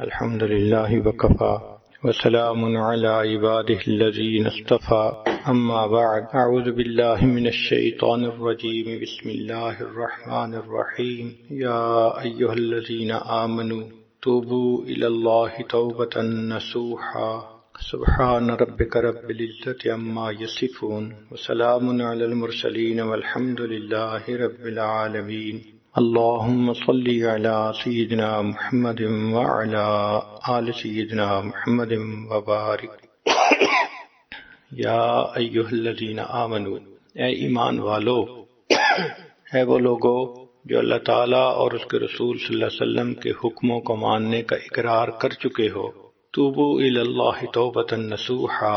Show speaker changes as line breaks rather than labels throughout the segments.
الحمد لله وكفى وسلام على عباده الذين اصطفى أما بعد أعوذ بالله من الشيطان الرجيم بسم الله الرحمن الرحيم يا أيها الذين آمنوا توبوا إلى الله توبة نصوحا سبحان ربك رب العزة عما يصفون وسلام على المرسلين والحمد لله رب العالمين اللهم صل على سيدنا محمد وعلى آل سيدنا محمد وبارك یا ایھا الذین آمنوا، اے ایمان والو، ہے وہ لوگو جو اللہ تعالیٰ اور اس کے رسول صلی اللہ علیہ وسلم کے حکموں کو ماننے کا اقرار کر چکے ہو، توبوا الی اللہ توبۃ نصوحا،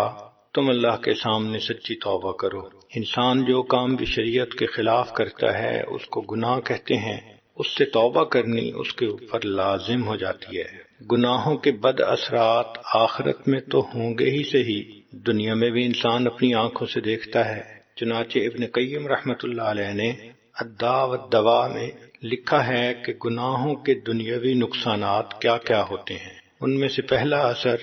تم اللہ کے سامنے سچی توبہ کرو۔ انسان جو کام بھی شریعت کے خلاف کرتا ہے اس کو گناہ کہتے ہیں، اس سے توبہ کرنی اس کے اوپر لازم ہو جاتی ہے۔ گناہوں کے بد اثرات آخرت میں تو ہوں گے ہی صحیح، دنیا میں بھی انسان اپنی آنکھوں سے دیکھتا ہے۔ چنانچہ ابن قیم رحمۃ اللہ علیہ نے الداء والدواء میں لکھا ہے کہ گناہوں کے دنیاوی نقصانات کیا کیا ہوتے ہیں۔ ان میں سے پہلا اثر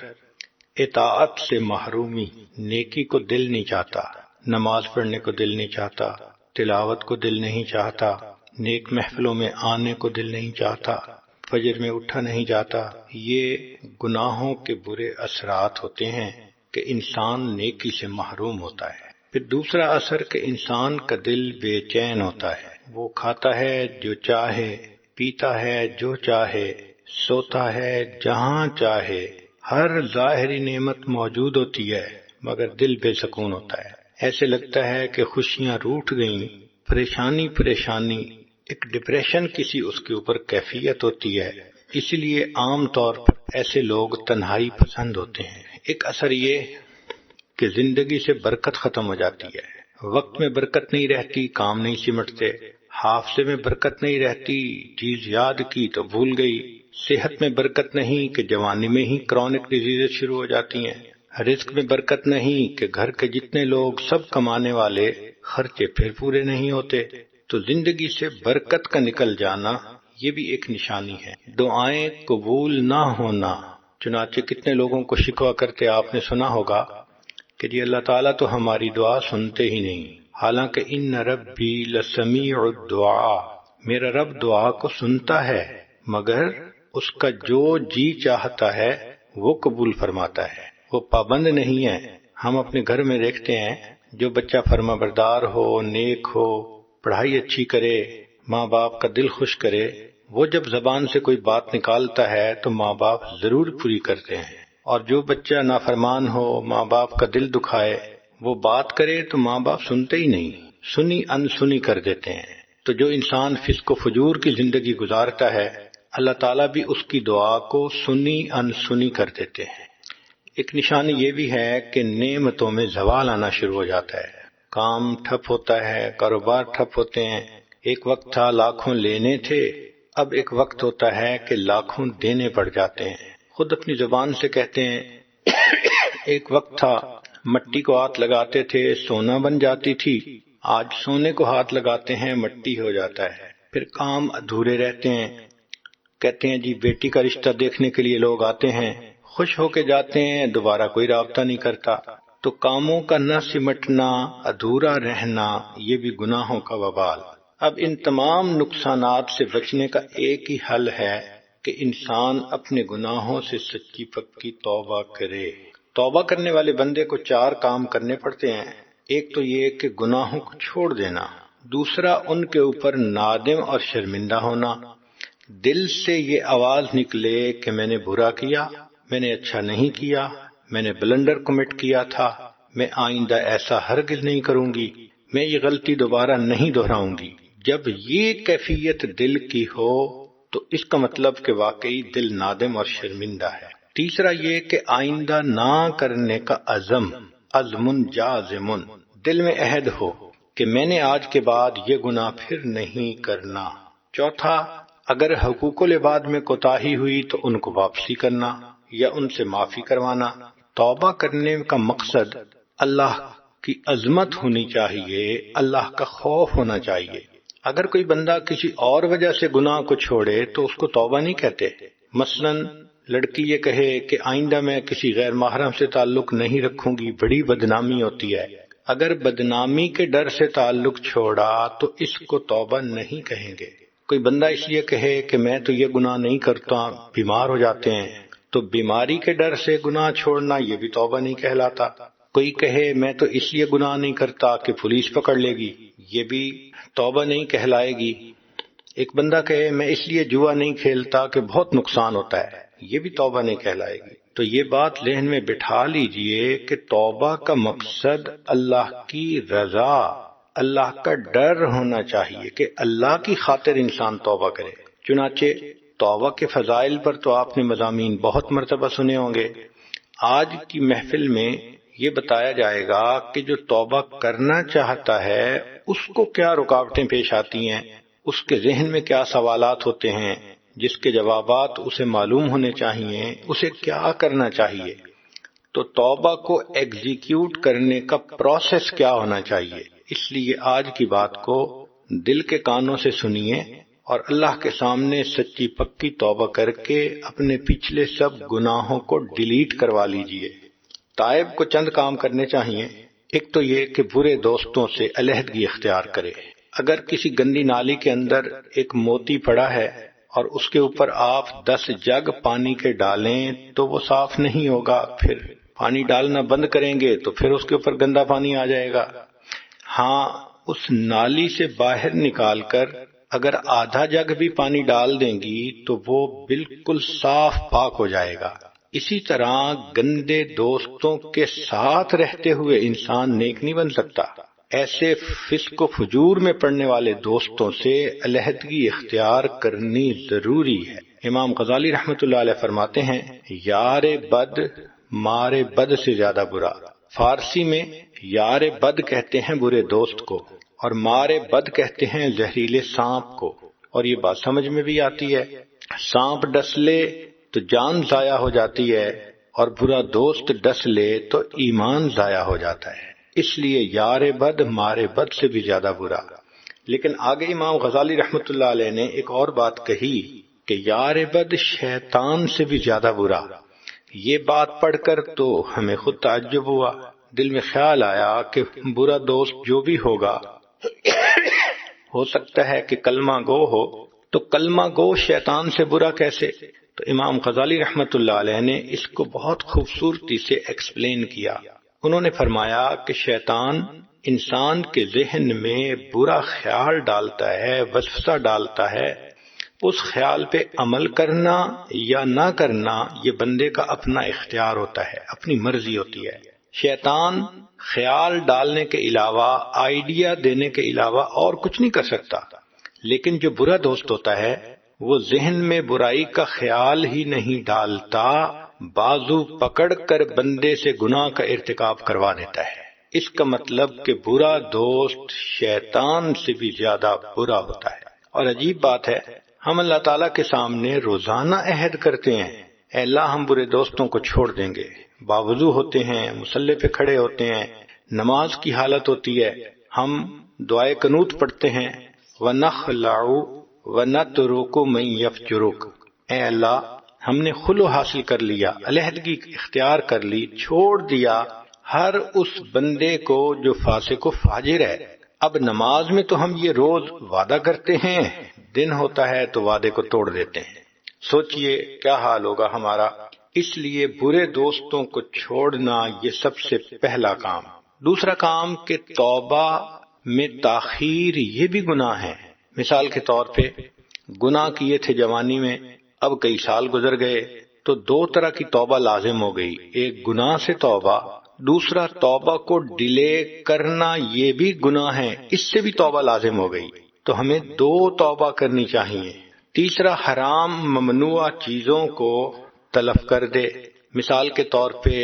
اطاعت سے محرومی، نیکی کو دل نہیں چاہتا، نماز پڑھنے کو دل نہیں چاہتا، تلاوت کو دل نہیں چاہتا، نیک محفلوں میں آنے کو دل نہیں چاہتا، فجر میں اٹھا نہیں جاتا۔ یہ گناہوں کے برے اثرات ہوتے ہیں کہ انسان نیکی سے محروم ہوتا ہے۔ پھر دوسرا اثر کہ انسان کا دل بے چین ہوتا ہے، وہ کھاتا ہے جو چاہے، پیتا ہے جو چاہے، سوتا ہے جہاں چاہے، ہر ظاہری نعمت موجود ہوتی ہے مگر دل بے سکون ہوتا ہے۔ ایسے لگتا ہے کہ خوشیاں روٹھ گئیں، پریشانی ایک ڈپریشن کسی اس کے اوپر کیفیت ہوتی ہے۔ اسی لیے عام طور پر ایسے لوگ تنہائی پسند ہوتے ہیں۔ ایک اثر یہ کہ زندگی سے برکت ختم ہو جاتی ہے، وقت میں برکت نہیں رہتی، کام نہیں سمٹتے، حافظے میں برکت نہیں رہتی، چیز یاد کی تو بھول گئی، صحت میں برکت نہیں کہ جوانی میں ہی کرونک ڈیزیز شروع ہو جاتی ہیں، رزق میں برکت نہیں کہ گھر کے جتنے لوگ سب کمانے والے خرچے پھر پورے نہیں ہوتے۔ تو زندگی سے برکت کا نکل جانا یہ بھی ایک نشانی ہے۔ دعائیں قبول نہ ہونا، چنانچہ کتنے لوگوں کو شکوہ کرتے آپ نے سنا ہوگا کہ جی اللہ تعالیٰ تو ہماری دعا سنتے ہی نہیں، حالانکہ ان ربی لسمیع الدعاء، میرا رب دعا کو سنتا ہے مگر اس کا جو جی چاہتا ہے وہ قبول فرماتا ہے، وہ پابند نہیں ہے۔ ہم اپنے گھر میں دیکھتے ہیں جو بچہ فرما بردار ہو، نیک ہو، پڑھائی اچھی کرے، ماں باپ کا دل خوش کرے، وہ جب زبان سے کوئی بات نکالتا ہے تو ماں باپ ضرور پوری کرتے ہیں، اور جو بچہ نافرمان ہو، ماں باپ کا دل دکھائے، وہ بات کرے تو ماں باپ سنتے ہی نہیں، سنی انسنی کر دیتے ہیں۔ تو جو انسان فسق و فجور کی زندگی گزارتا ہے اللہ تعالیٰ بھی اس کی دعا کو سنی انسنی کر دیتے ہیں۔ ایک نشانی یہ بھی ہے کہ نعمتوں میں زوال آنا شروع ہو جاتا ہے، کام ٹھپ ہوتا ہے، کاروبار ٹھپ ہوتے ہیں۔ ایک وقت تھا لاکھوں لینے تھے، اب ایک وقت ہوتا ہے کہ لاکھوں دینے پڑ جاتے ہیں۔ خود اپنی زبان سے کہتے ہیں ایک وقت تھا مٹی کو ہاتھ لگاتے تھے سونا بن جاتی تھی، آج سونے کو ہاتھ لگاتے ہیں مٹی ہو جاتا ہے۔ پھر کام ادھورے رہتے ہیں، کہتے ہیں جی بیٹی کا رشتہ دیکھنے کے لیے لوگ آتے ہیں، خوش ہو کے جاتے ہیں، دوبارہ کوئی رابطہ نہیں کرتا۔ تو کاموں کا نہ سمٹنا، ادھورا رہنا، یہ بھی گناہوں کا وبال۔ اب ان تمام نقصانات سے بچنے کا ایک ہی حل ہے کہ انسان اپنے گناہوں سے سچی پکی توبہ کرے۔ توبہ کرنے والے بندے کو 4 کام کرنے پڑتے ہیں۔ ایک تو یہ کہ گناہوں کو چھوڑ دینا، دوسرا ان کے اوپر نادم اور شرمندہ ہونا، دل سے یہ آواز نکلے کہ میں نے برا کیا، میں نے اچھا نہیں کیا، میں نے بلنڈر کمٹ کیا تھا، میں آئندہ ایسا ہرگز نہیں کروں گی، میں یہ غلطی دوبارہ نہیں دہراؤں گی۔ جب یہ کیفیت دل کی ہو تو اس کا مطلب کہ واقعی دل نادم اور شرمندہ ہے۔ تیسرا یہ کہ آئندہ نہ کرنے کا عزم جازم، دل میں عہد ہو کہ میں نے آج کے بعد یہ گناہ پھر نہیں کرنا۔ چوتھا، اگر حقوق العباد میں کوتاہی ہوئی تو ان کو واپسی کرنا یا ان سے معافی کروانا۔ توبہ کرنے کا مقصد اللہ کی عظمت ہونی چاہیے، اللہ کا خوف ہونا چاہیے۔ اگر کوئی بندہ کسی اور وجہ سے گناہ کو چھوڑے تو اس کو توبہ نہیں کہتے۔ مثلا لڑکی یہ کہے کہ آئندہ میں کسی غیر محرم سے تعلق نہیں رکھوں گی، بڑی بدنامی ہوتی ہے، اگر بدنامی کے ڈر سے تعلق چھوڑا تو اس کو توبہ نہیں کہیں گے۔ کوئی بندہ اس لیے کہے کہ میں تو یہ گناہ نہیں کرتا، بیمار ہو جاتے ہیں، تو بیماری کے ڈر سے گناہ چھوڑنا یہ بھی توبہ نہیں کہلاتا۔ کوئی کہے میں تو اس لیے گناہ نہیں کرتا کہ پولیس پکڑ لے گی، یہ بھی توبہ نہیں کہلائے گی۔ ایک بندہ کہے میں اس لیے جوا نہیں کھیلتا کہ بہت نقصان ہوتا ہے، یہ بھی توبہ نہیں کہلائے گی۔ تو یہ بات ذہن میں بٹھا لیجئے کہ توبہ کا مقصد اللہ کی رضا، اللہ کا ڈر ہونا چاہیے کہ اللہ کی خاطر انسان توبہ کرے۔ چنانچہ توبہ کے فضائل پر تو آپ نے مضامین بہت مرتبہ سنے ہوں گے۔ آج کی محفل میں یہ بتایا جائے گا کہ جو توبہ کرنا چاہتا ہے اس کو کیا رکاوٹیں پیش آتی ہیں، اس کے ذہن میں کیا سوالات ہوتے ہیں، جس کے جوابات اسے معلوم ہونے چاہیے، اسے کیا کرنا چاہیے، تو توبہ کو ایگزیکیوٹ کرنے کا پروسیس کیا ہونا چاہیے۔ اس لیے آج کی بات کو دل کے کانوں سے سنیے اور اللہ کے سامنے سچی پکی توبہ کر کے اپنے پچھلے سب گناہوں کو ڈیلیٹ کروا لیجئے۔ تائب کو چند کام کرنے چاہیے۔ ایک تو یہ کہ برے دوستوں سے علیحدگی اختیار کرے۔ اگر کسی گندی نالی کے اندر ایک موتی پڑا ہے اور اس کے اوپر آپ 10 جگ پانی کے ڈالیں تو وہ صاف نہیں ہوگا، پھر پانی ڈالنا بند کریں گے تو پھر اس کے اوپر گندا پانی آ جائے گا۔ ہاں، اس نالی سے باہر نکال کر اگر آدھا جگ بھی پانی ڈال دیں گی تو وہ بالکل صاف پاک ہو جائے گا۔ اسی طرح گندے دوستوں کے ساتھ رہتے ہوئے انسان نیک نہیں بن سکتا۔ ایسے فسق و فجور میں پڑنے والے دوستوں سے علیحدگی اختیار کرنی ضروری ہے۔ امام غزالی رحمۃ اللہ علیہ فرماتے ہیں، یار بد مارے بد سے زیادہ برا۔ فارسی میں یار بد کہتے ہیں برے دوست کو، اور مارے بد کہتے ہیں زہریلے سانپ کو۔ اور یہ بات سمجھ میں بھی آتی ہے، سانپ ڈس لے تو جان ضائع ہو جاتی ہے، اور برا دوست ڈس لے تو ایمان ضائع ہو جاتا ہے۔ اس لیے یار بد مارے بد سے بھی زیادہ برا۔ لیکن آگے امام غزالی رحمۃ اللہ علیہ نے ایک اور بات کہی کہ یار بد شیطان سے بھی زیادہ برا۔ یہ بات پڑھ کر تو ہمیں خود تعجب ہوا، دل میں خیال آیا کہ برا دوست جو بھی ہوگا ہو سکتا ہے کہ کلمہ گو ہو، تو کلمہ گو شیطان سے برا کیسے؟ تو امام غزالی رحمۃ اللہ علیہ نے اس کو بہت خوبصورتی سے ایکسپلین کیا۔ انہوں نے فرمایا کہ شیطان انسان کے ذہن میں برا خیال ڈالتا ہے، وسوسہ ڈالتا ہے۔ اس خیال پہ عمل کرنا یا نہ کرنا یہ بندے کا اپنا اختیار ہوتا ہے، اپنی مرضی ہوتی ہے۔ شیطان خیال ڈالنے کے علاوہ، آئیڈیا دینے کے علاوہ اور کچھ نہیں کر سکتا۔ لیکن جو برا دوست ہوتا ہے وہ ذہن میں برائی کا خیال ہی نہیں ڈالتا، بازو پکڑ کر بندے سے گناہ کا ارتکاب کروا دیتا ہے۔ اس کا مطلب کہ برا دوست شیطان سے بھی زیادہ برا ہوتا ہے۔ اور عجیب بات ہے، ہم اللہ تعالیٰ کے سامنے روزانہ عہد کرتے ہیں، اے اللہ ہم برے دوستوں کو چھوڑ دیں گے، باوضو ہوتے ہیں، مصلی پہ کھڑے ہوتے ہیں، نماز کی حالت ہوتی ہے، ہم دعائے قنوت پڑھتے ہیں، وَنَخْلَعُ وَنَتْرُكُ مَن يَفْجُرُكَ، اے اللہ ہم نے خلو حاصل کر لیا، علیحدگی اختیار کر لی، چھوڑ دیا ہر اس بندے کو جو فاسق و فاجر ہے۔ اب نماز میں تو ہم یہ روز وعدہ کرتے ہیں، دن ہوتا ہے تو وعدے کو توڑ دیتے ہیں۔ سوچئے کیا حال ہوگا ہمارا۔ اس لیے برے دوستوں کو چھوڑنا یہ سب سے پہلا کام۔ دوسرا کام کہ توبہ میں تاخیر یہ بھی گناہ ہے۔ مثال کے طور پہ گناہ کیے تھے جوانی میں، اب کئی سال گزر گئے تو دو طرح کی توبہ لازم ہو گئی، ایک گناہ سے توبہ، دوسرا توبہ کو ڈیلے کرنا یہ بھی گناہ ہے، اس سے بھی توبہ لازم ہو گئی، تو ہمیں دو توبہ کرنی چاہیے۔ تیسرا حرام ممنوع چیزوں کو تلف کر دے۔ مثال کے طور پہ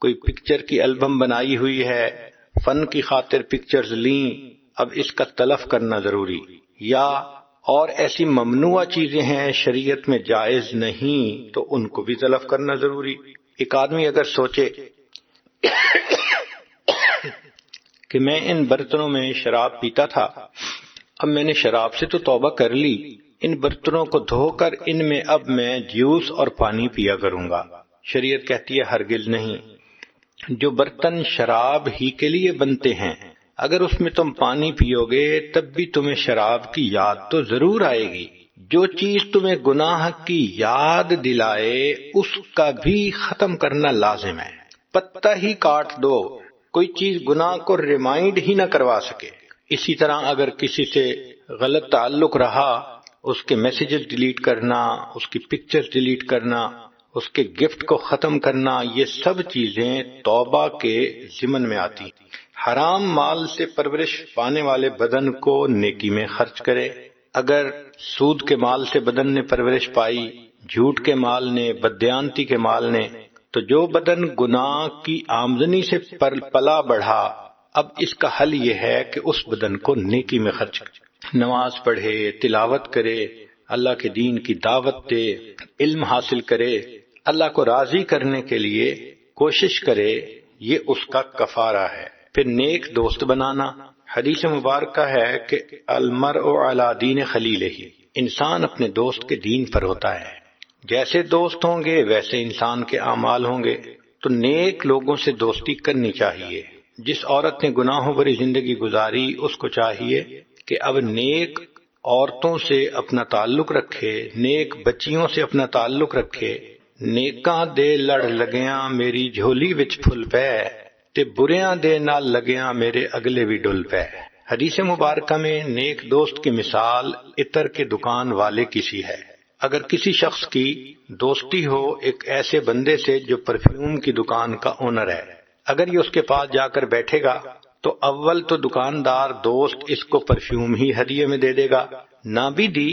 کوئی پکچر کی البم بنائی ہوئی ہے، فن کی خاطر پکچرز لیں، اب اس کا تلف کرنا ضروری، یا اور ایسی ممنوع چیزیں ہیں شریعت میں جائز نہیں تو ان کو بھی تلف کرنا ضروری۔ ایک آدمی اگر سوچے کہ میں ان برتنوں میں شراب پیتا تھا، اب میں نے شراب سے تو توبہ کر لی، ان برتنوں کو دھو کر ان میں اب میں جوس اور پانی پیا کروں گا۔ شریعت کہتی ہے ہرگز نہیں، جو برتن شراب ہی کے لیے بنتے ہیں اگر اس میں تم پانی پیو گے تب بھی تمہیں شراب کی یاد تو ضرور آئے گی۔ جو چیز تمہیں گناہ کی یاد دلائے اس کا بھی ختم کرنا لازم ہے۔ پتہ ہی کاٹ دو، کوئی چیز گناہ کو ریمائنڈ ہی نہ کروا سکے۔ اسی طرح اگر کسی سے غلط تعلق رہا، اس کے میسیجز ڈیلیٹ کرنا، اس کی پکچر ڈیلیٹ کرنا، اس کے گفٹ کو ختم کرنا، یہ سب چیزیں توبہ کے ضمن میں آتی۔ حرام مال سے پرورش پانے والے بدن کو نیکی میں خرچ کرے۔ اگر سود کے مال سے بدن نے پرورش پائی، جھوٹ کے مال نے، بددیانتی کے مال نے، تو جو بدن گناہ کی آمدنی سے پلا بڑھا، اب اس کا حل یہ ہے کہ اس بدن کو نیکی میں خرچ کرے، نماز پڑھے، تلاوت کرے، اللہ کے دین کی دعوت دے، علم حاصل کرے، اللہ کو راضی کرنے کے لیے کوشش کرے، یہ اس کا کفارہ ہے۔ پھر نیک دوست بنانا۔ حدیث مبارکہ ہے کہ المرء علی دین خلیلہ، انسان اپنے دوست کے دین پر ہوتا ہے۔ جیسے دوست ہوں گے ویسے انسان کے اعمال ہوں گے، تو نیک لوگوں سے دوستی کرنی چاہیے۔ جس عورت نے گناہوں بھری زندگی گزاری اس کو چاہیے کہ اب نیک عورتوں سے اپنا تعلق رکھے، نیک بچیوں سے اپنا تعلق رکھے۔ نیکاں دے لڑ لگیاں میری جھولی وچ پھل پے، تے بریاں دے نال لگیاں میرے اگلے بھی ڈل پے۔ حدیث مبارکہ میں نیک دوست کی مثال عطر کے دکان والے کی سی ہے۔ اگر کسی شخص کی دوستی ہو ایک ایسے بندے سے جو پرفیوم کی دکان کا اونر ہے، اگر یہ اس کے پاس جا کر بیٹھے گا تو اول تو دکاندار دوست اس کو پرفیوم ہی ہدیے میں دے دے گا، نہ بھی دی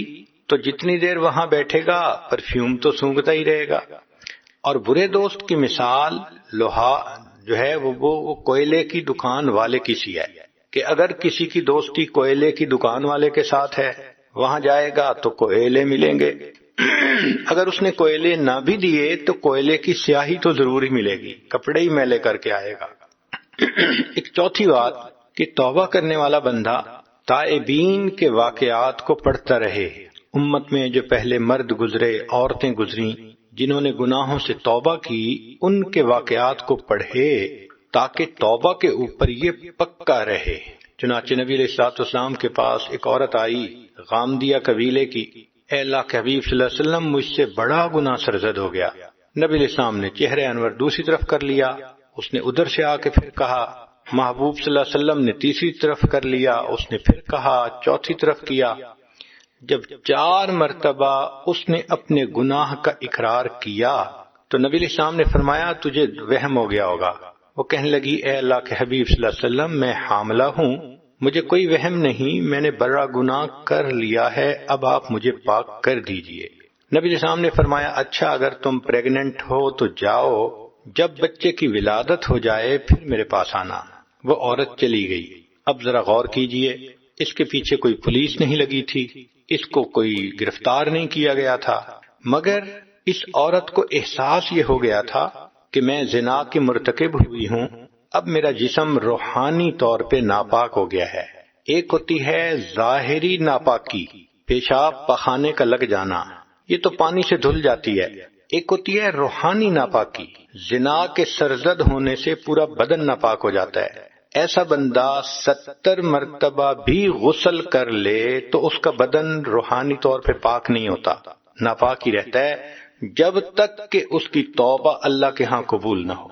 تو جتنی دیر وہاں بیٹھے گا پرفیوم تو سونگتا ہی رہے گا۔ اور برے دوست کی مثال لوہا جو ہے وہ کوئلے کی دکان والے کی سی ہے کہ اگر کسی کی دوستی کوئلے کی دکان والے کے ساتھ ہے، وہاں جائے گا تو کوئلے ملیں گے، اگر اس نے کوئلے نہ بھی دیے تو کوئلے کی سیاہی تو ضرور ہی ملے گی، کپڑے ہی میلے کر کے آئے گا۔ ایک چوتھی بات کہ توبہ کرنے والا بندہ تائبین کے واقعات کو پڑھتا رہے۔ امت میں جو پہلے مرد گزرے، عورتیں گزریں جنہوں نے گناہوں سے توبہ کی، ان کے واقعات کو پڑھے تاکہ توبہ کے اوپر یہ پکا رہے۔ چنانچہ نبی علیہ الصلوۃ والسلام کے پاس ایک عورت آئی غامدیہ قبیلے کی، اے اللہ کے حبیب صلی اللہ علیہ وسلم مجھ سے بڑا گناہ سرزد ہو گیا۔ نبی علیہ السلام نے چہرے انور دوسری طرف کر لیا، اس نے ادھر سے آ کے پھر کہا، محبوب صلی اللہ علیہ وسلم نے تیسری طرف کر لیا، اس نے پھر کہا، چوتھی طرف کیا۔ جب 4 مرتبہ اس نے اپنے گناہ کا اقرار کیا تو نبی علیہ السلام نے فرمایا تجھے وہم ہو گیا ہوگا۔ وہ کہنے لگی، اے اللہ کے حبیب صلی اللہ علیہ وسلم میں حاملہ ہوں، مجھے کوئی وہم نہیں، میں نے بڑا گناہ کر لیا ہے، اب آپ مجھے پاک کر دیجئے۔ نبی علیہ السلام نے فرمایا، اچھا اگر تم پریگننٹ ہو تو جاؤ، جب بچے کی ولادت ہو جائے پھر میرے پاس آنا۔ وہ عورت چلی گئی۔ اب ذرا غور کیجئے، اس کے پیچھے کوئی پولیس نہیں لگی تھی، اس کو کوئی گرفتار نہیں کیا گیا تھا، مگر اس عورت کو احساس یہ ہو گیا تھا کہ میں زنا کی مرتکب ہوئی ہوں، اب میرا جسم روحانی طور پہ ناپاک ہو گیا ہے۔ ایک ہوتی ہے ظاہری ناپاکی، پیشاب پخانے کا لگ جانا، یہ تو پانی سے دھل جاتی ہے۔ ایک ہوتی ہے روحانی ناپاکی، زنا کے سرزد ہونے سے پورا بدن ناپاک ہو جاتا ہے۔ ایسا بندہ 70 مرتبہ بھی غسل کر لے تو اس کا بدن روحانی طور پہ پاک نہیں ہوتا، ناپاک ہی رہتا ہے جب تک کہ اس کی توبہ اللہ کے ہاں قبول نہ ہو۔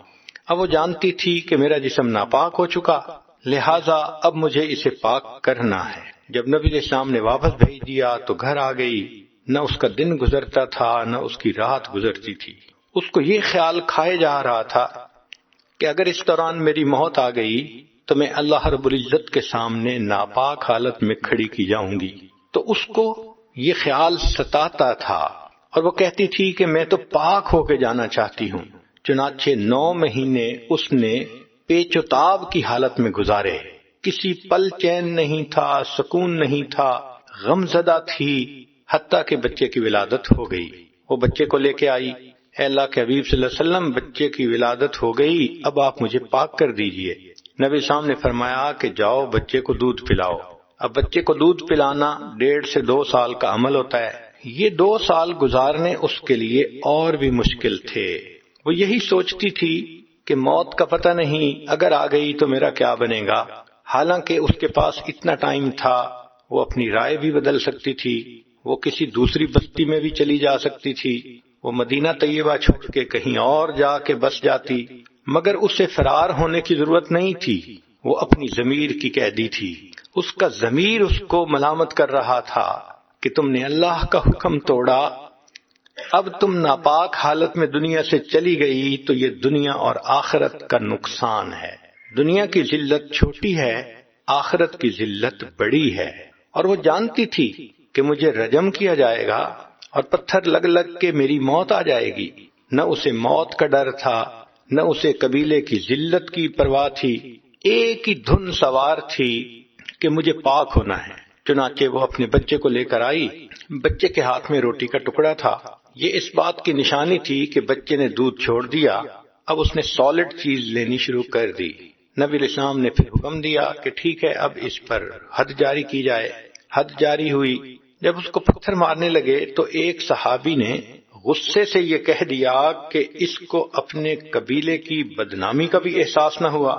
اب وہ جانتی تھی کہ میرا جسم ناپاک ہو چکا، لہٰذا اب مجھے اسے پاک کرنا ہے۔ جب نبی علیہ السلام نے واپس بھیج دیا تو گھر آ گئی، نہ اس کا دن گزرتا تھا نہ اس کی رات گزرتی تھی۔ اس کو یہ خیال کھائے جا رہا تھا کہ اگر اس دوران میری موت آ گئی تو میں اللہ رب العزت کے سامنے ناپاک حالت میں کھڑی کی جاؤں گی، تو اس کو یہ خیال ستاتا تھا اور وہ کہتی تھی کہ میں تو پاک ہو کے جانا چاہتی ہوں۔ چنانچہ 9 مہینے اس نے پیچ و تاب کی حالت میں گزارے، کسی پل چین نہیں تھا، سکون نہیں تھا، غم زدہ تھی، حتیٰ کہ بچے کی ولادت ہو گئی۔ وہ بچے کو لے کے آئی، اے اللہ کے حبیب صلی اللہ علیہ وسلم بچے کی ولادت ہو گئی، اب آپ مجھے پاک کر دیجئے۔ نبی صاحب نے فرمایا کہ جاؤ بچے کو دودھ پلاؤ۔ اب بچے کو دودھ پلانا 1.5 سے 2 سال کا عمل ہوتا ہے، یہ 2 سال گزارنے اس کے لیے اور بھی مشکل تھے۔ وہ یہی سوچتی تھی کہ موت کا پتہ نہیں، اگر آ گئی تو میرا کیا بنے گا۔ حالانکہ اس کے پاس اتنا ٹائم تھا، وہ اپنی رائے بھی بدل سکتی تھی، وہ کسی دوسری بستی میں بھی چلی جا سکتی تھی، وہ مدینہ طیبہ چھوڑ کے کہیں اور جا کے بس جاتی، مگر اسے فرار ہونے کی ضرورت نہیں تھی۔ وہ اپنی ضمیر کی قیدی تھی، اس کا ضمیر اس کو ملامت کر رہا تھا کہ تم نے اللہ کا حکم توڑا، اب تم ناپاک حالت میں دنیا سے چلی گئی تو یہ دنیا اور آخرت کا نقصان ہے۔ دنیا کی ذلت چھوٹی ہے، آخرت کی ذلت بڑی ہے۔ اور وہ جانتی تھی کہ مجھے رجم کیا جائے گا اور پتھر لگ لگ کے میری موت آ جائے گی۔ نہ اسے موت کا ڈر تھا، نہ اسے قبیلے کی ذلت کی پرواہ تھی، ایک ہی دھن سوار تھی کہ مجھے پاک ہونا ہے۔ چنانچہ وہ اپنے بچے کو لے کر آئی۔ بچے کے ہاتھ میں روٹی کا ٹکڑا تھا، یہ اس بات کی نشانی تھی کہ بچے نے دودھ چھوڑ دیا، اب اس نے سالڈ چیز لینی شروع کر دی۔ نبی علیہ السلام نے پھر حکم دیا کہ ٹھیک ہے، اب اس پر حد جاری کی جائے۔ حد جاری ہوئی۔ جب اس کو پتھر مارنے لگے تو ایک صحابی نے غصے سے یہ کہہ دیا کہ اس کو اپنے قبیلے کی بدنامی کا بھی احساس نہ ہوا۔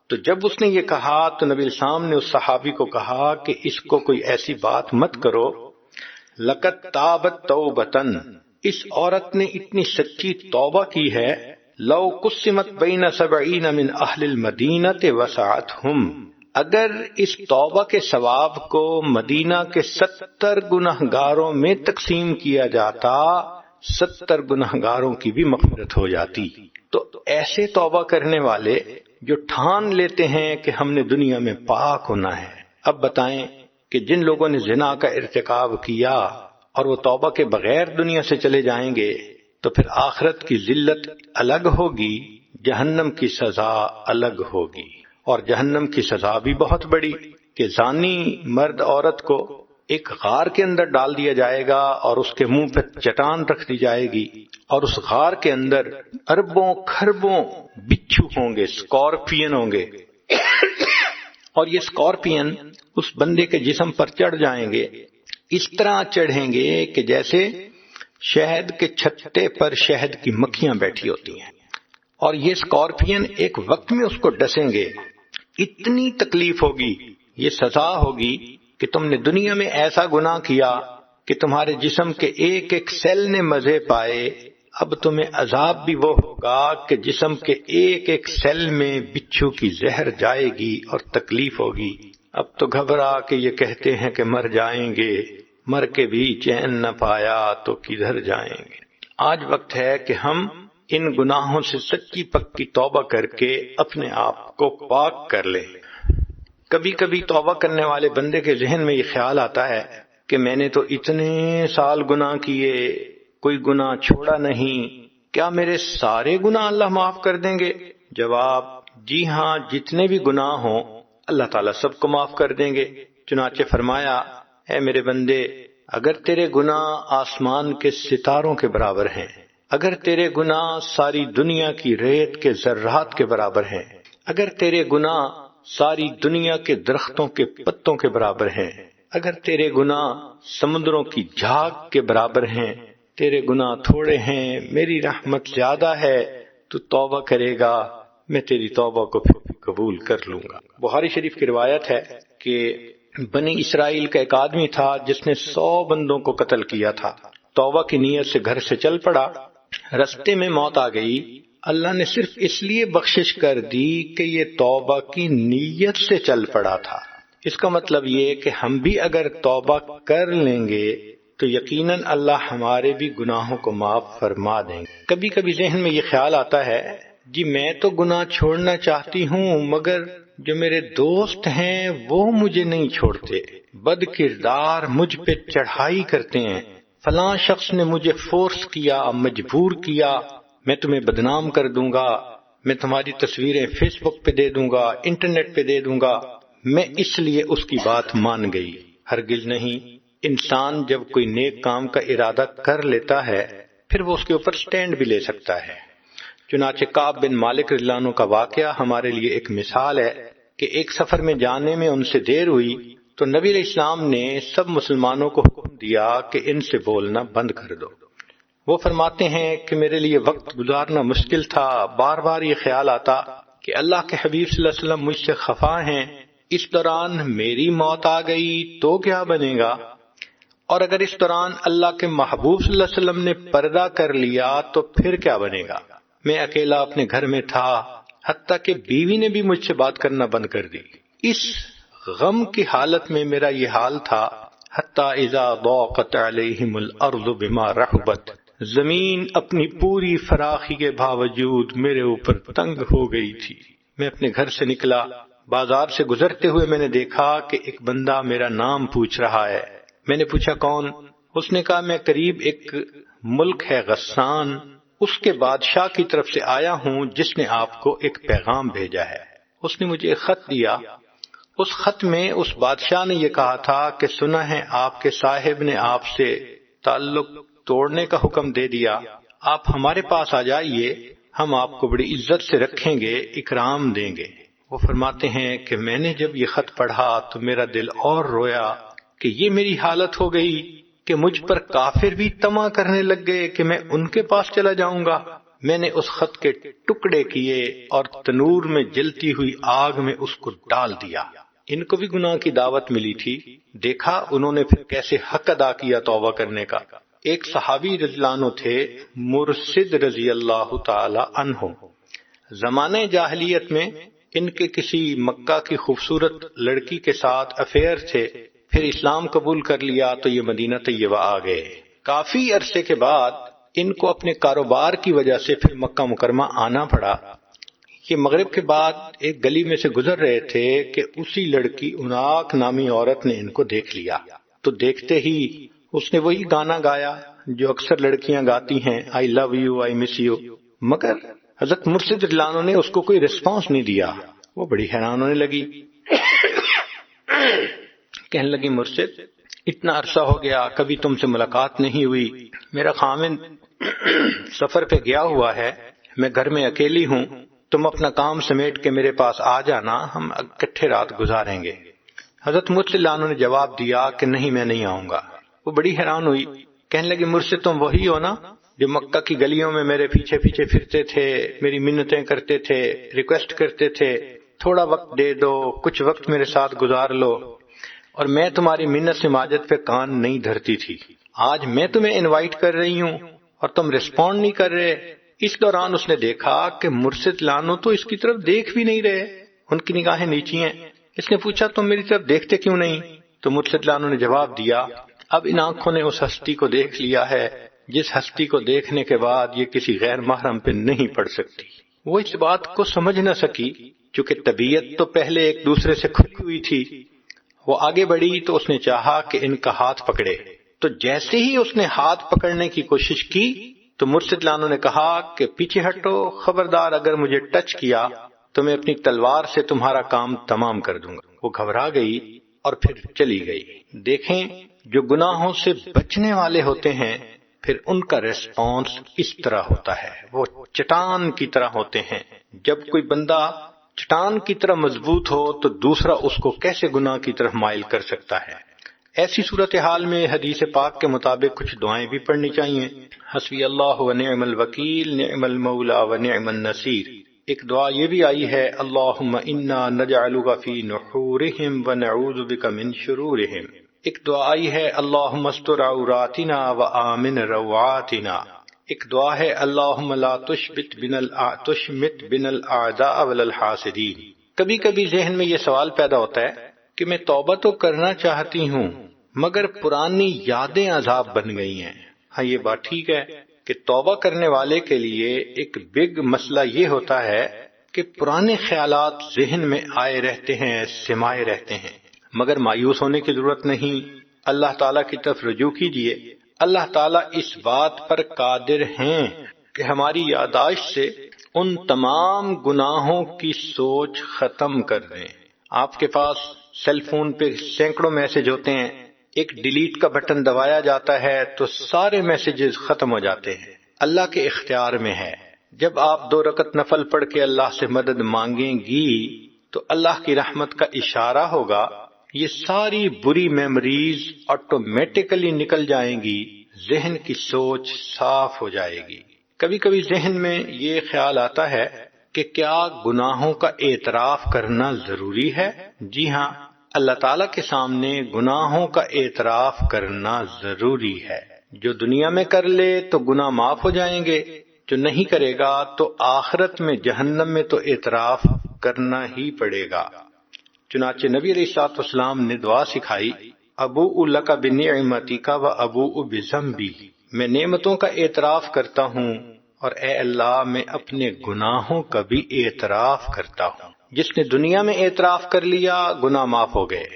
تو جب اس نے یہ کہا تو نبی علیہ السلام نے اس صحابی کو کہا کہ اس کو کوئی ایسی بات مت کرو۔ لقد تابت توبتن، اس عورت نے اتنی سچی توبہ کی ہے، لو قسمت بین 70 من اہل المدینہ وسعتہم، اگر اس توبہ کے ثواب کو مدینہ کے 70 گنہگاروں میں تقسیم کیا جاتا، 70 گنہگاروں کی بھی مغفرت ہو جاتی۔ تو ایسے توبہ کرنے والے جو ٹھان لیتے ہیں کہ ہم نے دنیا میں پاک ہونا ہے، اب بتائیں کہ جن لوگوں نے زنا کا ارتکاب کیا اور وہ توبہ کے بغیر دنیا سے چلے جائیں گے تو پھر آخرت کی ذلت الگ ہوگی، جہنم کی سزا الگ ہوگی، اور جہنم کی سزا بھی بہت بڑی کہ زانی مرد عورت کو ایک غار کے اندر ڈال دیا جائے گا اور اس کے منہ پہ چٹان رکھ دی جائے گی، اور اس غار کے اندر اربوں کھربوں بچھو ہوں گے، اسکارپین ہوں گے، اور یہ اسکارپین اس بندے کے جسم پر چڑھ جائیں گے، اس طرح چڑھیں گے کہ جیسے شہد کے چھتے پر شہد کی مکھیاں بیٹھی ہوتی ہیں، اور یہ اسکارپین ایک وقت میں اس کو ڈسیں گے۔ اتنی تکلیف ہوگی، یہ سزا ہوگی کہ تم نے دنیا میں ایسا گناہ کیا کہ تمہارے جسم کے ایک ایک سیل نے مزے پائے، اب تمہیں عذاب بھی وہ ہوگا کہ جسم کے ایک ایک سیل میں بچھو کی زہر جائے گی اور تکلیف ہوگی۔ اب تو گھبرا کہ یہ کہتے ہیں کہ مر جائیں گے، مر کے بھی چین نہ پایا تو کدھر جائیں گے۔ آج وقت ہے کہ ہم ان گناہوں سے سچی پکی توبہ کر کے اپنے آپ کو پاک کر لیں۔ کبھی کبھی توبہ کرنے والے بندے کے ذہن میں یہ خیال آتا ہے کہ میں نے تو اتنے سال گناہ کیے، کوئی گناہ چھوڑا نہیں، کیا میرے سارے گناہ اللہ معاف کر دیں گے؟ جواب، جی ہاں، جتنے بھی گناہ ہوں اللہ تعالیٰ سب کو معاف کر دیں گے۔ چنانچہ فرمایا، اے میرے بندے، اگر تیرے گناہ آسمان کے ستاروں کے برابر ہیں، اگر تیرے گناہ ساری دنیا کی ریت کے ذرات کے برابر ہیں، اگر تیرے گناہ ساری دنیا کے درختوں کے پتوں کے برابر ہیں، اگر تیرے گناہ سمندروں کی جھاگ کے برابر ہیں، تیرے گناہ تھوڑے ہیں، میری رحمت زیادہ ہے، تو توبہ کرے گا، میں تیری توبہ کو پھر قبول کر لوں گا۔ بخاری شریف کی روایت ہے کہ بنی اسرائیل کا ایک آدمی تھا جس نے 100 بندوں کو قتل کیا تھا، توبہ کی نیت سے گھر سے چل پڑا، رستے میں موت آ گئی، اللہ نے صرف اس لیے بخشش کر دی کہ یہ توبہ کی نیت سے چل پڑا تھا۔ اس کا مطلب یہ کہ ہم بھی اگر توبہ کر لیں گے تو یقیناً اللہ ہمارے بھی گناہوں کو معاف فرما دیں گے۔ کبھی کبھی ذہن میں یہ خیال آتا ہے، جی میں تو گناہ چھوڑنا چاہتی ہوں مگر جو میرے دوست ہیں وہ مجھے نہیں چھوڑتے، بد کردار مجھ پہ چڑھائی کرتے ہیں، فلاں شخص نے مجھے فورس کیا، مجبور کیا، میں تمہیں بدنام کر دوں گا، میں تمہاری تصویریں فیس بک پہ دے دوں گا، انٹرنیٹ پہ دے دوں گا، میں اس لیے اس کی بات مان گئی۔ ہرگز نہیں، انسان جب کوئی نیک کام کا ارادہ کر لیتا ہے پھر وہ اس کے اوپر سٹینڈ بھی لے سکتا ہے۔ چنانچہ کعب بن مالک رضی اللہ عنہ کا واقعہ ہمارے لیے ایک مثال ہے کہ ایک سفر میں جانے میں ان سے دیر ہوئی تو نبی علیہ السلام نے سب مسلمانوں کو حکم دیا کہ ان سے بولنا بند کر دو۔ وہ فرماتے ہیں کہ میرے لیے وقت گزارنا مشکل تھا، بار بار یہ خیال آتا کہ اللہ کے حبیب صلی اللہ علیہ وسلم مجھ سے خفا ہیں، اس دوران میری موت آ گئی تو کیا بنے گا؟ اور اگر اس دوران اللہ کے محبوب صلی اللہ علیہ وسلم نے پردہ کر لیا تو پھر کیا بنے گا؟ میں اکیلا اپنے گھر میں تھا، حتیٰ کہ بیوی نے بھی مجھ سے بات کرنا بند کر دی۔ اس غم کی حالت میں میرا یہ حال تھا، حتیٰ اذا ضاقت علیہم الارض بما رحبت، زمین اپنی پوری فراخی کے باوجود میرے اوپر تنگ ہو گئی تھی۔ میں اپنے گھر سے نکلا، بازار سے گزرتے ہوئے میں نے دیکھا کہ ایک بندہ میرا نام پوچھ رہا ہے۔ میں نے پوچھا کون؟ اس نے کہا میں قریب ایک ملک ہے غسان، اس کے بادشاہ کی طرف سے آیا ہوں جس نے آپ کو ایک پیغام بھیجا ہے۔ اس نے مجھے ایک خط دیا، اس خط میں اس بادشاہ نے یہ کہا تھا کہ سنا ہے آپ کے صاحب نے آپ سے تعلق توڑنے کا حکم دے دیا، آپ ہمارے پاس آ جائیے، ہم آپ کو بڑی عزت سے رکھیں گے، اکرام دیں گے۔ وہ فرماتے ہیں کہ میں نے جب یہ خط پڑھا تو میرا دل اور رویا کہ یہ میری حالت ہو گئی کہ مجھ پر کافر بھی طمع کرنے لگ گئے کہ میں ان کے پاس چلا جاؤں گا۔ میں نے اس خط کے ٹکڑے کیے اور تنور میں جلتی ہوئی آگ میں اس کو ڈال دیا۔ ان کو بھی گناہ کی دعوت ملی تھی، دیکھا انہوں نے پھر کیسے حق ادا کیا توبہ کرنے کا۔ ایک صحابی رضی اللہ عنہ تھے، مرشد رضی اللہ تعالی عنہ۔ زمانہ جاہلیت میں ان کے کسی مکہ کی خوبصورت لڑکی کے ساتھ افیئر تھے، پھر اسلام قبول کر لیا تو یہ مدینہ طیبہ آ گئے۔ کافی عرصے کے بعد ان کو اپنے کاروبار کی وجہ سے پھر مکہ مکرمہ آنا پڑا۔ یہ مغرب کے بعد ایک گلی میں سے گزر رہے تھے کہ اسی لڑکی اناک نامی عورت نے ان کو دیکھ لیا، تو دیکھتے ہی اس نے وہی گانا گایا جو اکثر لڑکیاں گاتی ہیں، آئی love you, I miss you, مگر حضرت مرشد رضی اللہ عنہ نے اس کو کوئی رسپانس نہیں دیا۔ وہ بڑی حیران ہونے لگی، کہنے لگی مرشد اتنا عرصہ ہو گیا کبھی تم سے ملاقات نہیں ہوئی، میرا خاوند سفر پہ گیا ہوا ہے، میں گھر میں اکیلی ہوں، تم اپنا کام سمیٹ کے میرے پاس آ جانا، ہم اکٹھے رات گزاریں گے۔ حضرت مرشد اللہ عنہ نے جواب دیا کہ نہیں میں نہیں آؤں گا۔ وہ بڑی حیران ہوئی، کہنے لگی مرشد تم وہی ہو نا جو مکہ کی گلیوں میں میرے پیچھے پیچھے پھرتے تھے، میری منتیں کرتے تھے، ریکویسٹ کرتے تھے تھوڑا وقت دے دو، کچھ وقت میرے ساتھ گزار لو، اور میں تمہاری منت سماجت پہ کان نہیں دھرتی تھی۔ آج میں تمہیں انوائٹ کر رہی ہوں اور تم رسپونڈ نہیں کر رہے۔ اس دوران اس نے دیکھا کہ مرشد لانو تو اس کی طرف دیکھ بھی نہیں رہے، ان کی نگاہیں نیچی ہیں۔ اس نے پوچھا تم میری طرف دیکھتے کیوں نہیں؟ تو مرشد لانو نے جواب دیا اب ان آنکھوں نے اس ہستی کو دیکھ لیا ہے جس ہستی کو دیکھنے کے بعد یہ کسی غیر محرم پہ نہیں پڑ سکتی۔ وہ اس بات کو سمجھ نہ سکی چونکہ طبیعت تو پہلے ایک دوسرے سے کھلی ہوئی تھی۔ وہ آگے بڑھی تو اس نے چاہا کہ ان کا ہاتھ پکڑے، تو جیسے ہی اس نے ہاتھ پکڑنے کی کوشش کی تو مرشد لانو نے کہا کہ پیچھے ہٹو، خبردار اگر مجھے ٹچ کیا تو میں اپنی تلوار سے تمہارا کام تمام کر دوں گا۔ وہ گھبرا گئی اور پھر چلی گئی۔ دیکھیں جو گناہوں سے بچنے والے ہوتے ہیں پھر ان کا ریسپانس اس طرح ہوتا ہے، وہ چٹان کی طرح ہوتے ہیں۔ جب کوئی بندہ چٹان کی طرح مضبوط ہو تو دوسرا اس کو کیسے گناہ کی طرف مائل کر سکتا ہے؟ ایسی صورتحال میں حدیث پاک کے مطابق کچھ دعائیں بھی پڑھنی چاہیے۔ حسبی اللہ و نعم الوکیل، نعم المولا و نعم النصیر۔ ایک دعا یہ بھی آئی ہے اللہم انا نجعلک فی نحورہم و نعوذ بک من شرورہم۔ ایک دعا آئی ہے اللہم استر عوراتنا و آمن روعاتنا۔ ایک دعا ہے اللہم لا تشمت بنا الاعداء ولا الحاسدین۔ کبھی کبھی ذہن میں یہ سوال پیدا ہوتا ہے کہ میں توبہ تو کرنا چاہتی ہوں مگر پرانی یادیں عذاب بن گئی ہیں۔ ہاں یہ بات ٹھیک ہے کہ توبہ کرنے والے کے لیے ایک بگ مسئلہ یہ ہوتا ہے کہ پرانے خیالات ذہن میں آئے رہتے ہیں، سمائے رہتے ہیں، مگر مایوس ہونے کی ضرورت نہیں۔ اللہ تعالیٰ کی طرف رجوع کیجئے۔ اللہ تعالیٰ اس بات پر قادر ہیں کہ ہماری یادداشت سے ان تمام گناہوں کی سوچ ختم کر دیں۔ آپ کے پاس سیل فون پہ سینکڑوں میسج ہوتے ہیں، ایک ڈیلیٹ کا بٹن دبایا جاتا ہے تو سارے میسیجز ختم ہو جاتے ہیں۔ اللہ کے اختیار میں ہے، جب آپ 2 رکعت نفل پڑھ کے اللہ سے مدد مانگیں گی تو اللہ کی رحمت کا اشارہ ہوگا یہ ساری بری میموریز آٹومیٹکلی نکل جائیں گی، ذہن کی سوچ صاف ہو جائے گی۔ کبھی کبھی ذہن میں یہ خیال آتا ہے کہ کیا گناہوں کا اعتراف کرنا ضروری ہے؟ جی ہاں، اللہ تعالیٰ کے سامنے گناہوں کا اعتراف کرنا ضروری ہے۔ جو دنیا میں کر لے تو گناہ معاف ہو جائیں گے، جو نہیں کرے گا تو آخرت میں جہنم میں تو اعتراف کرنا ہی پڑے گا۔ چنانچہ نبی علیہ الصلوۃ والسلام نے دعا سکھائی، ابوء لک بنعمتک و ابوء بذنبی، میں نعمتوں کا اعتراف کرتا ہوں اور اے اللہ میں اپنے گناہوں کا بھی اعتراف کرتا ہوں۔ جس نے دنیا میں اعتراف کر لیا گناہ معاف ہو گئے،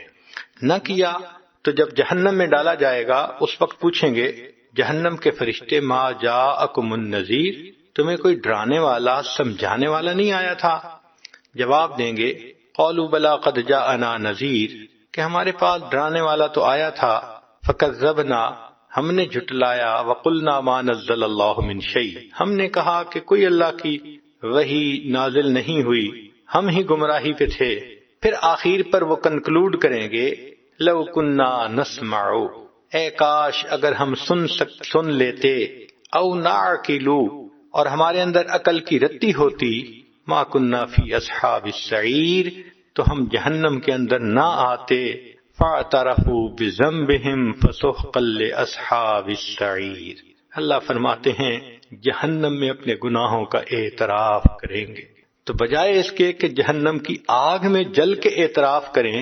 نہ کیا تو جب جہنم میں ڈالا جائے گا اس وقت پوچھیں گے جہنم کے فرشتے، ما جاءکم النذیر، تمہیں کوئی ڈرانے والا سمجھانے والا نہیں آیا تھا؟ جواب دیں گے قالوا بلا قد جاءنا نذیر، کہ ہمارے پاس ڈرانے والا تو آیا تھا، فکذبنا، ہم نے جھٹلایا، وقلنا ما نزل اللہ من شیء، ہم نے کہا کہ کوئی اللہ کی وحی نازل نہیں ہوئی، ہم ہی گمراہی پہ تھے۔ پھر آخر پر وہ کنکلوڈ کریں گے لو کنا نسمع، اے کاش اگر ہم سن لیتے، او نعقل، اور ہمارے اندر عقل کی رتی ہوتی، ما کنا فی اصحاب السعیر، تو ہم جہنم کے اندر نہ آتے، فاعترفوا بذنبہم فسحقا لاصحاب السعیر۔ اللہ فرماتے ہیں جہنم میں اپنے گناہوں کا اعتراف کریں گے، تو بجائے اس کے کہ جہنم کی آگ میں جل کے اعتراف کریں،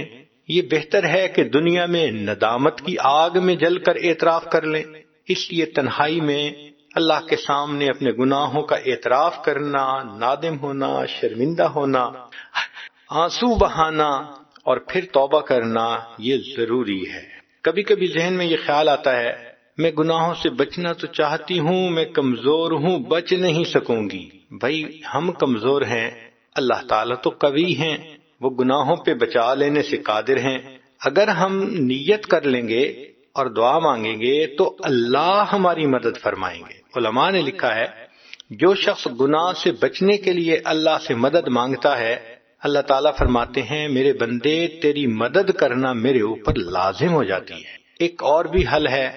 یہ بہتر ہے کہ دنیا میں ندامت کی آگ میں جل کر اعتراف کر لیں۔ اس لیے تنہائی میں اللہ کے سامنے اپنے گناہوں کا اعتراف کرنا، نادم ہونا، شرمندہ ہونا، آنسو بہانا اور پھر توبہ کرنا یہ ضروری ہے۔ کبھی کبھی ذہن میں یہ خیال آتا ہے میں گناہوں سے بچنا تو چاہتی ہوں، میں کمزور ہوں، بچ نہیں سکوں گی۔ بھائی ہم کمزور ہیں، اللہ تعالیٰ تو قوی ہیں، وہ گناہوں پہ بچا لینے سے قادر ہیں۔ اگر ہم نیت کر لیں گے اور دعا مانگیں گے تو اللہ ہماری مدد فرمائیں گے۔ علماء نے لکھا ہے جو شخص گناہ سے بچنے کے لیے اللہ سے مدد مانگتا ہے، اللہ تعالیٰ فرماتے ہیں میرے بندے تیری مدد کرنا میرے اوپر لازم ہو جاتی ہے۔ ایک اور بھی حل ہے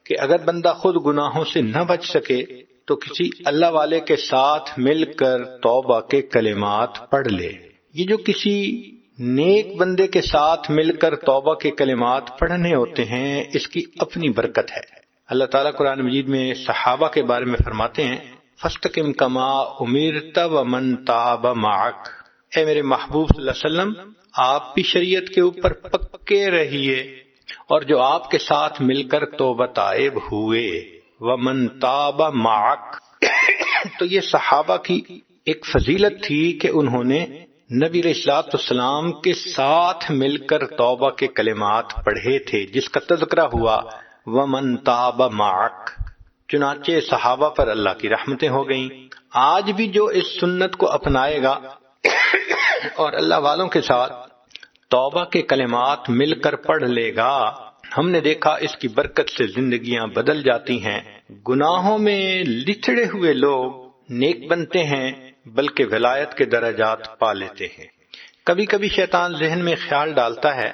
کہ اگر بندہ خود گناہوں سے نہ بچ سکے تو کسی اللہ والے کے ساتھ مل کر توبہ کے کلمات پڑھ لے۔ یہ جو کسی نیک بندے کے ساتھ مل کر توبہ کے کلمات پڑھنے ہوتے ہیں، اس کی اپنی برکت ہے۔ اللہ تعالیٰ قرآن مجید میں صحابہ کے بارے میں فرماتے ہیں فاستقم کما امرت ومن تاب معک، اے میرے محبوب صلی اللہ علیہ وسلم آپ بھی شریعت کے اوپر پکے رہیے، اور جو آپ کے ساتھ مل کر توبہ تائب ہوئے، ومن تاب معک، تو یہ صحابہ کی ایک فضیلت تھی کہ انہوں نے نبی علیہ الصلوۃ والسلام کے ساتھ مل کر توبہ کے کلمات پڑھے تھے، جس کا تذکرہ ہوا ومن تاب معک۔ چنانچہ صحابہ پر اللہ کی رحمتیں ہو گئیں۔ آج بھی جو اس سنت کو اپنائے گا اور اللہ والوں کے ساتھ توبہ کے کلمات مل کر پڑھ لے گا، ہم نے دیکھا اس کی برکت سے زندگیاں بدل جاتی ہیں۔ گناہوں میں لچڑے ہوئے لوگ نیک بنتے ہیں، بلکہ ولایت کے درجات پا لیتے ہیں۔ کبھی کبھی شیطان ذہن میں خیال ڈالتا ہے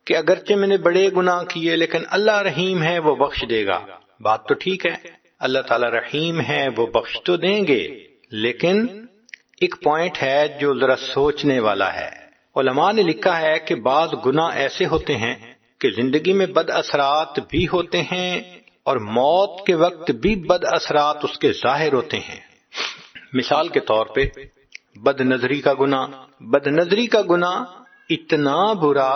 کہ اگرچہ میں نے بڑے گناہ کیے لیکن اللہ رحیم ہے، وہ بخش دے گا۔ بات تو ٹھیک ہے، اللہ تعالیٰ رحیم ہے، وہ بخش تو دیں گے، لیکن ایک پوائنٹ ہے جو ذرا سوچنے والا ہے۔ علماء نے لکھا ہے کہ بعض گناہ ایسے ہوتے ہیں کہ زندگی میں بد اثرات بھی ہوتے ہیں اور موت کے وقت بھی بد اثرات اس کے ظاہر ہوتے ہیں۔ مثال کے طور پہ بد نظری کا گناہ۔ بد نظری کا گناہ اتنا برا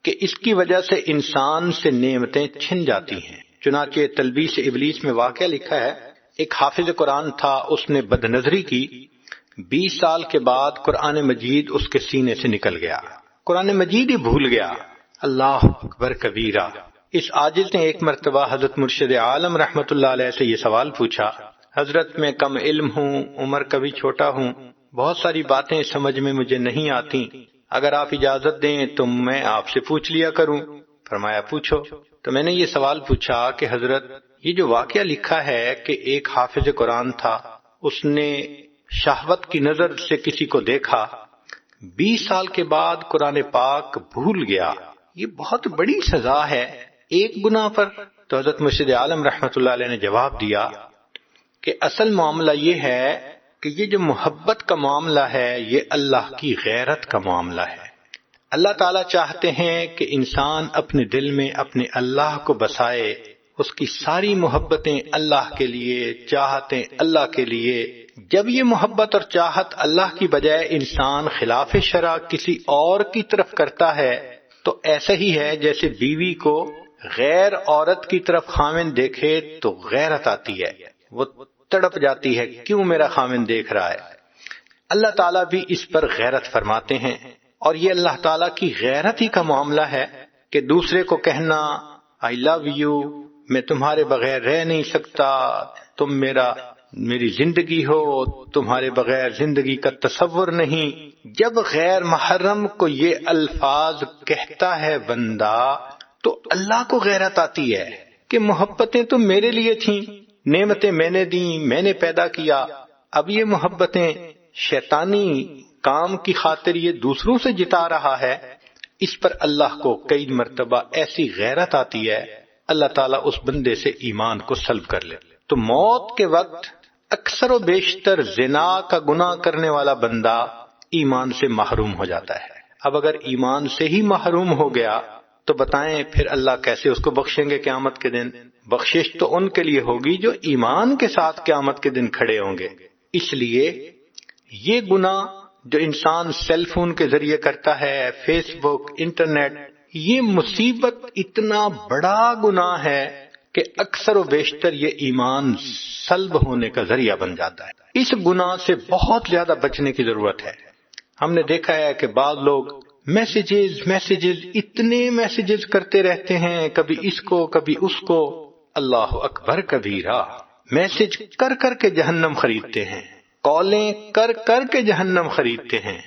کہ اس کی وجہ سے انسان سے نعمتیں چھن جاتی ہیں۔ چنانچہ تلبیس ابلیس میں واقعہ لکھا ہے ایک حافظ قرآن تھا، اس نے بد نظری کی، 20 سال کے بعد قرآن مجید اس کے سینے سے نکل گیا، قرآن مجید ہی بھول گیا۔ اللہ اکبر کبیرہ۔ اس عاجز نے ایک مرتبہ حضرت مرشد عالم رحمت اللہ علیہ سے یہ سوال پوچھا، حضرت میں کم علم ہوں، عمر کا بھی چھوٹا ہوں، بہت ساری باتیں سمجھ میں مجھے نہیں آتی، اگر آپ اجازت دیں تو میں آپ سے پوچھ لیا کروں۔ فرمایا پوچھو۔ تو میں نے یہ سوال پوچھا کہ حضرت یہ جو واقعہ لکھا ہے کہ ایک حافظ قرآن تھا، اس نے شہوت کی نظر سے کسی کو دیکھا، 20 سال کے بعد قرآن پاک بھول گیا، یہ بہت بڑی سزا ہے ایک گناہ پر۔ تو حضرت مرشد عالم رحمۃ اللہ علیہ نے جواب دیا کہ اصل معاملہ یہ ہے کہ یہ جو محبت کا معاملہ ہے یہ اللہ کی غیرت کا معاملہ ہے۔ اللہ تعالیٰ چاہتے ہیں کہ انسان اپنے دل میں اپنے اللہ کو بسائے، اس کی ساری محبتیں اللہ کے لیے، چاہتیں اللہ کے لیے۔ جب یہ محبت اور چاہت اللہ کی بجائے انسان خلاف شرع کسی اور کی طرف کرتا ہے تو ایسا ہی ہے جیسے بیوی کو غیر عورت کی طرف خاوند دیکھے تو غیرت آتی ہے، وہ تڑپ جاتی ہے، کیوں میرا خاوند دیکھ رہا ہے۔ اللہ تعالیٰ بھی اس پر غیرت فرماتے ہیں، اور یہ اللہ تعالیٰ کی غیرت ہی کا معاملہ ہے کہ دوسرے کو کہنا آئی لو یو، میں تمہارے بغیر رہ نہیں سکتا، تم میری زندگی ہو، تمہارے بغیر زندگی کا تصور نہیں۔ جب غیر محرم کو یہ الفاظ کہتا ہے بندہ تو اللہ کو غیرت آتی ہے کہ محبتیں تو میرے لیے تھیں، نعمتیں میں نے دیں، میں نے پیدا کیا، اب یہ محبتیں شیطانی کام کی خاطر یہ دوسروں سے جتا رہا ہے۔ اس پر اللہ کو کئی مرتبہ ایسی غیرت آتی ہے، اللہ تعالیٰ اس بندے سے ایمان کو سلب کر لے۔ تو موت کے وقت اکثر و بیشتر زنا کا گناہ کرنے والا بندہ ایمان سے محروم ہو جاتا ہے۔ اب اگر ایمان سے ہی محروم ہو گیا تو بتائیں پھر اللہ کیسے اس کو بخشیں گے قیامت کے دن؟ بخشش تو ان کے لیے ہوگی جو ایمان کے ساتھ قیامت کے دن کھڑے ہوں گے۔ اس لیے یہ گناہ جو انسان سیل فون کے ذریعے کرتا ہے، فیس بک، انٹرنیٹ، یہ مصیبت اتنا بڑا گناہ ہے کہ اکثر و بیشتر یہ ایمان سلب ہونے کا ذریعہ بن جاتا ہے۔ اس گناہ سے بہت زیادہ بچنے کی ضرورت ہے۔ ہم نے دیکھا ہے کہ بعض لوگ میسیجز اتنے میسیجز کرتے رہتے ہیں، کبھی اس کو کبھی اس کو، اللہ اکبر کبیرہ، میسج کر کر کے جہنم خریدتے ہیں، کالیں کر کر کے جہنم خریدتے ہیں،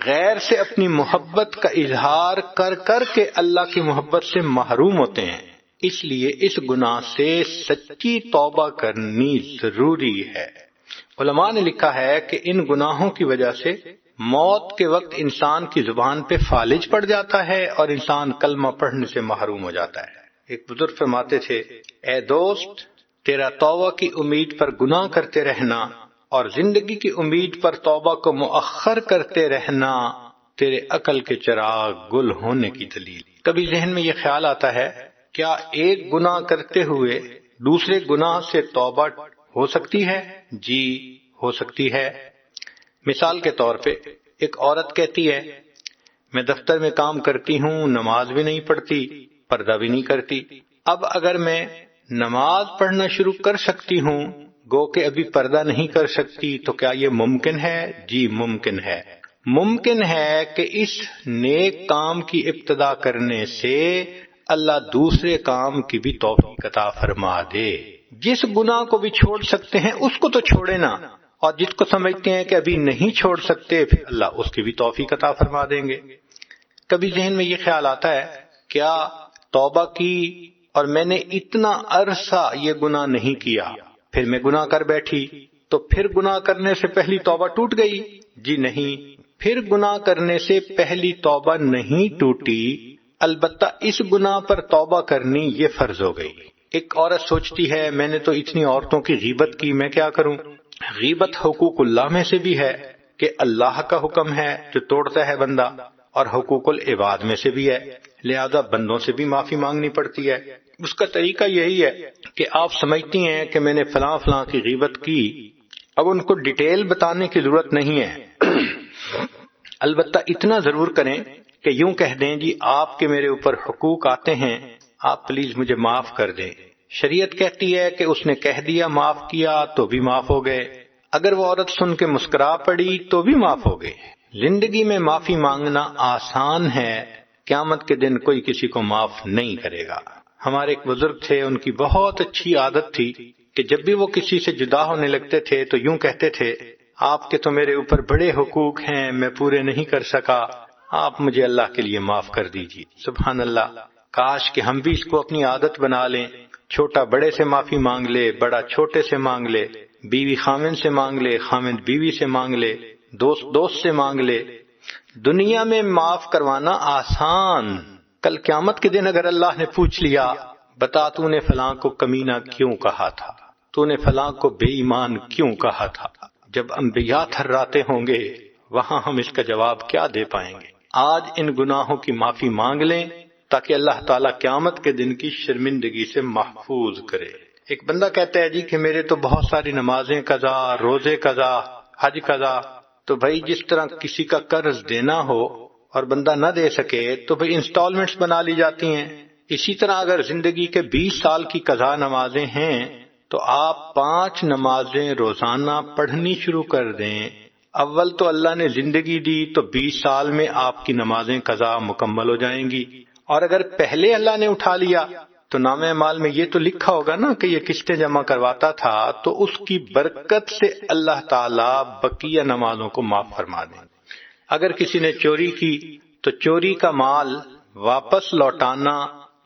غیر سے اپنی محبت کا اظہار کر کر کے اللہ کی محبت سے محروم ہوتے ہیں۔ اس لیے اس گناہ سے سچی توبہ کرنی ضروری ہے۔ علماء نے لکھا ہے کہ ان گناہوں کی وجہ سے موت کے وقت انسان کی زبان پہ فالج پڑ جاتا ہے اور انسان کلمہ پڑھنے سے محروم ہو جاتا ہے۔ ایک بزرگ فرماتے تھے، اے دوست، تیرا توبہ کی امید پر گناہ کرتے رہنا اور زندگی کی امید پر توبہ کو مؤخر کرتے رہنا تیرے عقل کے چراغ گل ہونے کی دلیل۔ کبھی ذہن میں یہ خیال آتا ہے، کیا ایک گناہ کرتے ہوئے دوسرے گناہ سے توبہ ہو سکتی ہے؟ جی ہو سکتی ہے۔ مثال کے طور پہ ایک عورت کہتی ہے، میں دفتر میں کام کرتی ہوں، نماز بھی نہیں پڑھتی، پردہ بھی نہیں کرتی۔ اب اگر میں نماز پڑھنا شروع کر سکتی ہوں گو کہ ابھی پردہ نہیں کر سکتی، تو کیا یہ ممکن ہے؟ جی ممکن ہے۔ ممکن ہے کہ اس نیک کام کی ابتدا کرنے سے اللہ دوسرے کام کی بھی توفیق عطا فرما دے۔ جس گناہ کو بھی چھوڑ سکتے ہیں اس کو تو چھوڑے نا، اور جس کو سمجھتے ہیں کہ ابھی نہیں چھوڑ سکتے پھر اللہ اس کی بھی توفیق عطا فرما دیں گے۔ کبھی ذہن میں یہ خیال آتا ہے، کیا توبہ کی اور میں نے اتنا عرصہ یہ گناہ نہیں کیا، پھر میں گناہ کر بیٹھی تو پھر گناہ کرنے سے پہلی توبہ ٹوٹ گئی؟ جی نہیں، پھر گناہ کرنے سے پہلی توبہ نہیں ٹوٹی، البتہ اس گناہ پر توبہ کرنی یہ فرض ہو گئی۔ ایک عورت سوچتی ہے، میں نے تو اتنی عورتوں کی غیبت کی، میں کیا کروں؟ غیبت حقوق اللہ میں سے بھی ہے کہ اللہ کا حکم ہے جو توڑتا ہے بندہ، اور حقوق العباد میں سے بھی ہے، لہذا بندوں سے بھی معافی مانگنی پڑتی ہے۔ اس کا طریقہ یہی ہے کہ آپ سمجھتی ہیں کہ میں نے فلاں فلاں کی غیبت کی، اب ان کو ڈیٹیل بتانے کی ضرورت نہیں ہے، البتہ اتنا ضرور کریں کہ یوں کہہ دیں، جی آپ کے میرے اوپر حقوق آتے ہیں، آپ پلیز مجھے معاف کر دیں۔ شریعت کہتی ہے کہ اس نے کہہ دیا معاف کیا تو بھی معاف ہو گئے، اگر وہ عورت سن کے مسکرا پڑی تو بھی معاف ہو گئے۔ زندگی میں معافی مانگنا آسان ہے، قیامت کے دن کوئی کسی کو معاف نہیں کرے گا۔ ہمارے ایک بزرگ تھے، ان کی بہت اچھی عادت تھی کہ جب بھی وہ کسی سے جدا ہونے لگتے تھے تو یوں کہتے تھے، آپ کے تو میرے اوپر بڑے حقوق ہیں، میں پورے نہیں کر سکا، آپ مجھے اللہ کے لیے معاف کر دیجیے۔ سبحان اللہ، کاش کہ ہم بھی اس کو اپنی عادت بنا لیں، چھوٹا بڑے سے معافی مانگ لے، بڑا چھوٹے سے مانگ لے، بیوی خاوند سے مانگ لے، خاوند بیوی سے مانگ لے، دوست سے مانگ لے، دنیا میں معاف کروانا آسان، کل قیامت کے دن اگر اللہ نے پوچھ لیا بتا تو نے فلاں کو کمینہ کیوں کہا تھا، تو نے فلاں کو بے ایمان کیوں کہا تھا، جب انبیاء تھراتے ہوں گے وہاں ہم اس کا جواب کیا دے پائیں گے؟ آج ان گناہوں کی معافی مانگ لیں تاکہ اللہ تعالیٰ قیامت کے دن کی شرمندگی سے محفوظ کرے۔ ایک بندہ کہتا ہے جی کہ میرے تو بہت ساری نمازیں قضا، روزے قضا، حج قضا، تو بھائی جس طرح کسی کا قرض دینا ہو اور بندہ نہ دے سکے تو بھائی انسٹالمنٹس بنا لی جاتی ہیں، اسی طرح اگر زندگی کے 20 سال کی قضا نمازیں ہیں تو آپ 5 نمازیں روزانہ پڑھنی شروع کر دیں۔ اول تو اللہ نے زندگی دی تو 20 سال میں آپ کی نمازیں قضا مکمل ہو جائیں گی، اور اگر پہلے اللہ نے اٹھا لیا تو نامہ اعمال میں یہ تو لکھا ہوگا نا کہ یہ قسطیں جمع کرواتا تھا، تو اس کی برکت سے اللہ تعالیٰ بقیہ نمازوں کو معاف فرما دیں۔ اگر کسی نے چوری کی تو چوری کا مال واپس لوٹانا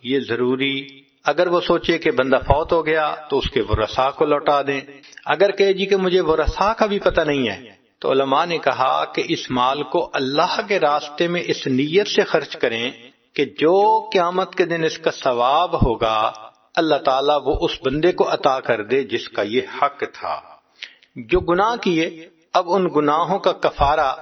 یہ ضروری، اگر وہ سوچے کہ بندہ فوت ہو گیا تو اس کے ورثاء کو لوٹا دیں۔ اگر کہے جی کہ مجھے ورثاء کا بھی پتہ نہیں ہے تو علماء نے کہا کہ اس مال کو اللہ کے راستے میں اس نیت سے خرچ کریں کہ جو قیامت کے دن اس کا ثواب ہوگا اللہ تعالیٰ وہ اس بندے کو عطا کر دے جس کا یہ حق تھا۔ جو گناہ کیے اب ان گناہوں کا کفارہ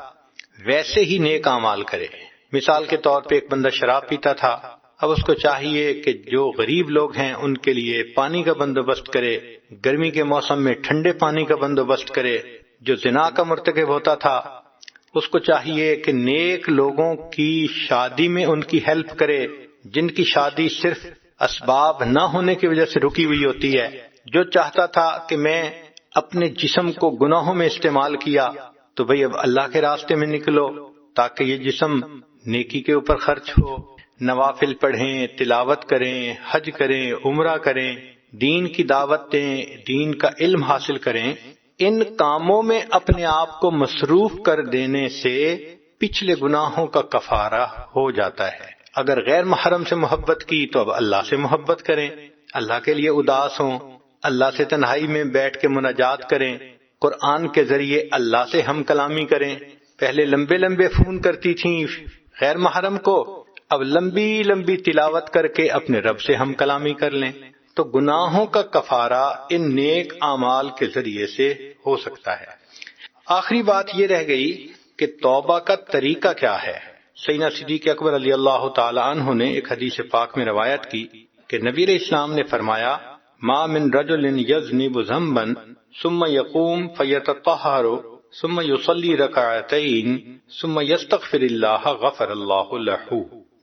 ویسے ہی نیک اعمال کرے۔ مثال کے طور پہ ایک بندہ شراب پیتا تھا، اب اس کو چاہیے کہ جو غریب لوگ ہیں ان کے لیے پانی کا بندوبست کرے، گرمی کے موسم میں ٹھنڈے پانی کا بندوبست کرے۔ جو زنا کا مرتکب ہوتا تھا اس کو چاہیے کہ نیک لوگوں کی شادی میں ان کی ہیلپ کرے جن کی شادی صرف اسباب نہ ہونے کی وجہ سے رکی ہوئی ہوتی ہے۔ جو چاہتا تھا کہ میں اپنے جسم کو گناہوں میں استعمال کیا تو بھئی اب اللہ کے راستے میں نکلو تاکہ یہ جسم نیکی کے اوپر خرچ ہو، نوافل پڑھیں، تلاوت کریں، حج کریں، عمرہ کریں، دین کی دعوت دیں، دین کا علم حاصل کریں۔ ان کاموں میں اپنے آپ کو مصروف کر دینے سے پچھلے گناہوں کا کفارہ ہو جاتا ہے۔ اگر غیر محرم سے محبت کی تو اب اللہ سے محبت کریں، اللہ کے لیے اداس ہوں، اللہ سے تنہائی میں بیٹھ کے مناجات کریں، قرآن کے ذریعے اللہ سے ہم کلامی کریں۔ پہلے لمبے لمبے فون کرتی تھیں غیر محرم کو، اب لمبی لمبی تلاوت کر کے اپنے رب سے ہم کلامی کر لیں۔ تو گناہوں کا کفارہ ان نیک اعمال کے ذریعے سے ہو سکتا ہے۔ آخری بات یہ رہ گئی کہ توبہ کا طریقہ کیا ہے۔ سیدنا صدیق اکبر رضی اللہ تعالی عنہ نے ایک حدیث پاک میں روایت کی کہ نبی علیہ السلام نے فرمایا ما من رجل یذنب ذنبا ثم یقوم فیتطہر ثم یصلی رکعتین ثم یستغفر اللہ غفر اللہ لہ۔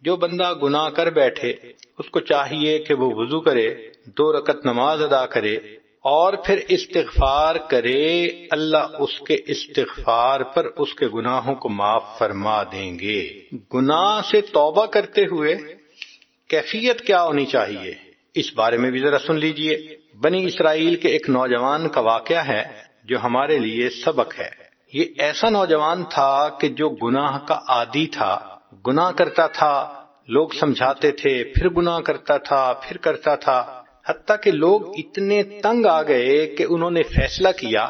جو بندہ گناہ کر بیٹھے اس کو چاہیے کہ وہ وضو کرے، 2 رکعت نماز ادا کرے اور پھر استغفار کرے، اللہ اس کے استغفار پر اس کے گناہوں کو معاف فرما دیں گے۔ گناہ سے توبہ کرتے ہوئے کیفیت کیا ہونی چاہیے اس بارے میں بھی ذرا سن لیجئے۔ بنی اسرائیل کے ایک نوجوان کا واقعہ ہے جو ہمارے لیے سبق ہے۔ یہ ایسا نوجوان تھا کہ جو گناہ کا عادی تھا، گناہ کرتا تھا، لوگ سمجھاتے تھے، پھر گناہ کرتا تھا، پھر کرتا تھا، حتیٰ کہ لوگ اتنے تنگ آ گئے کہ انہوں نے فیصلہ کیا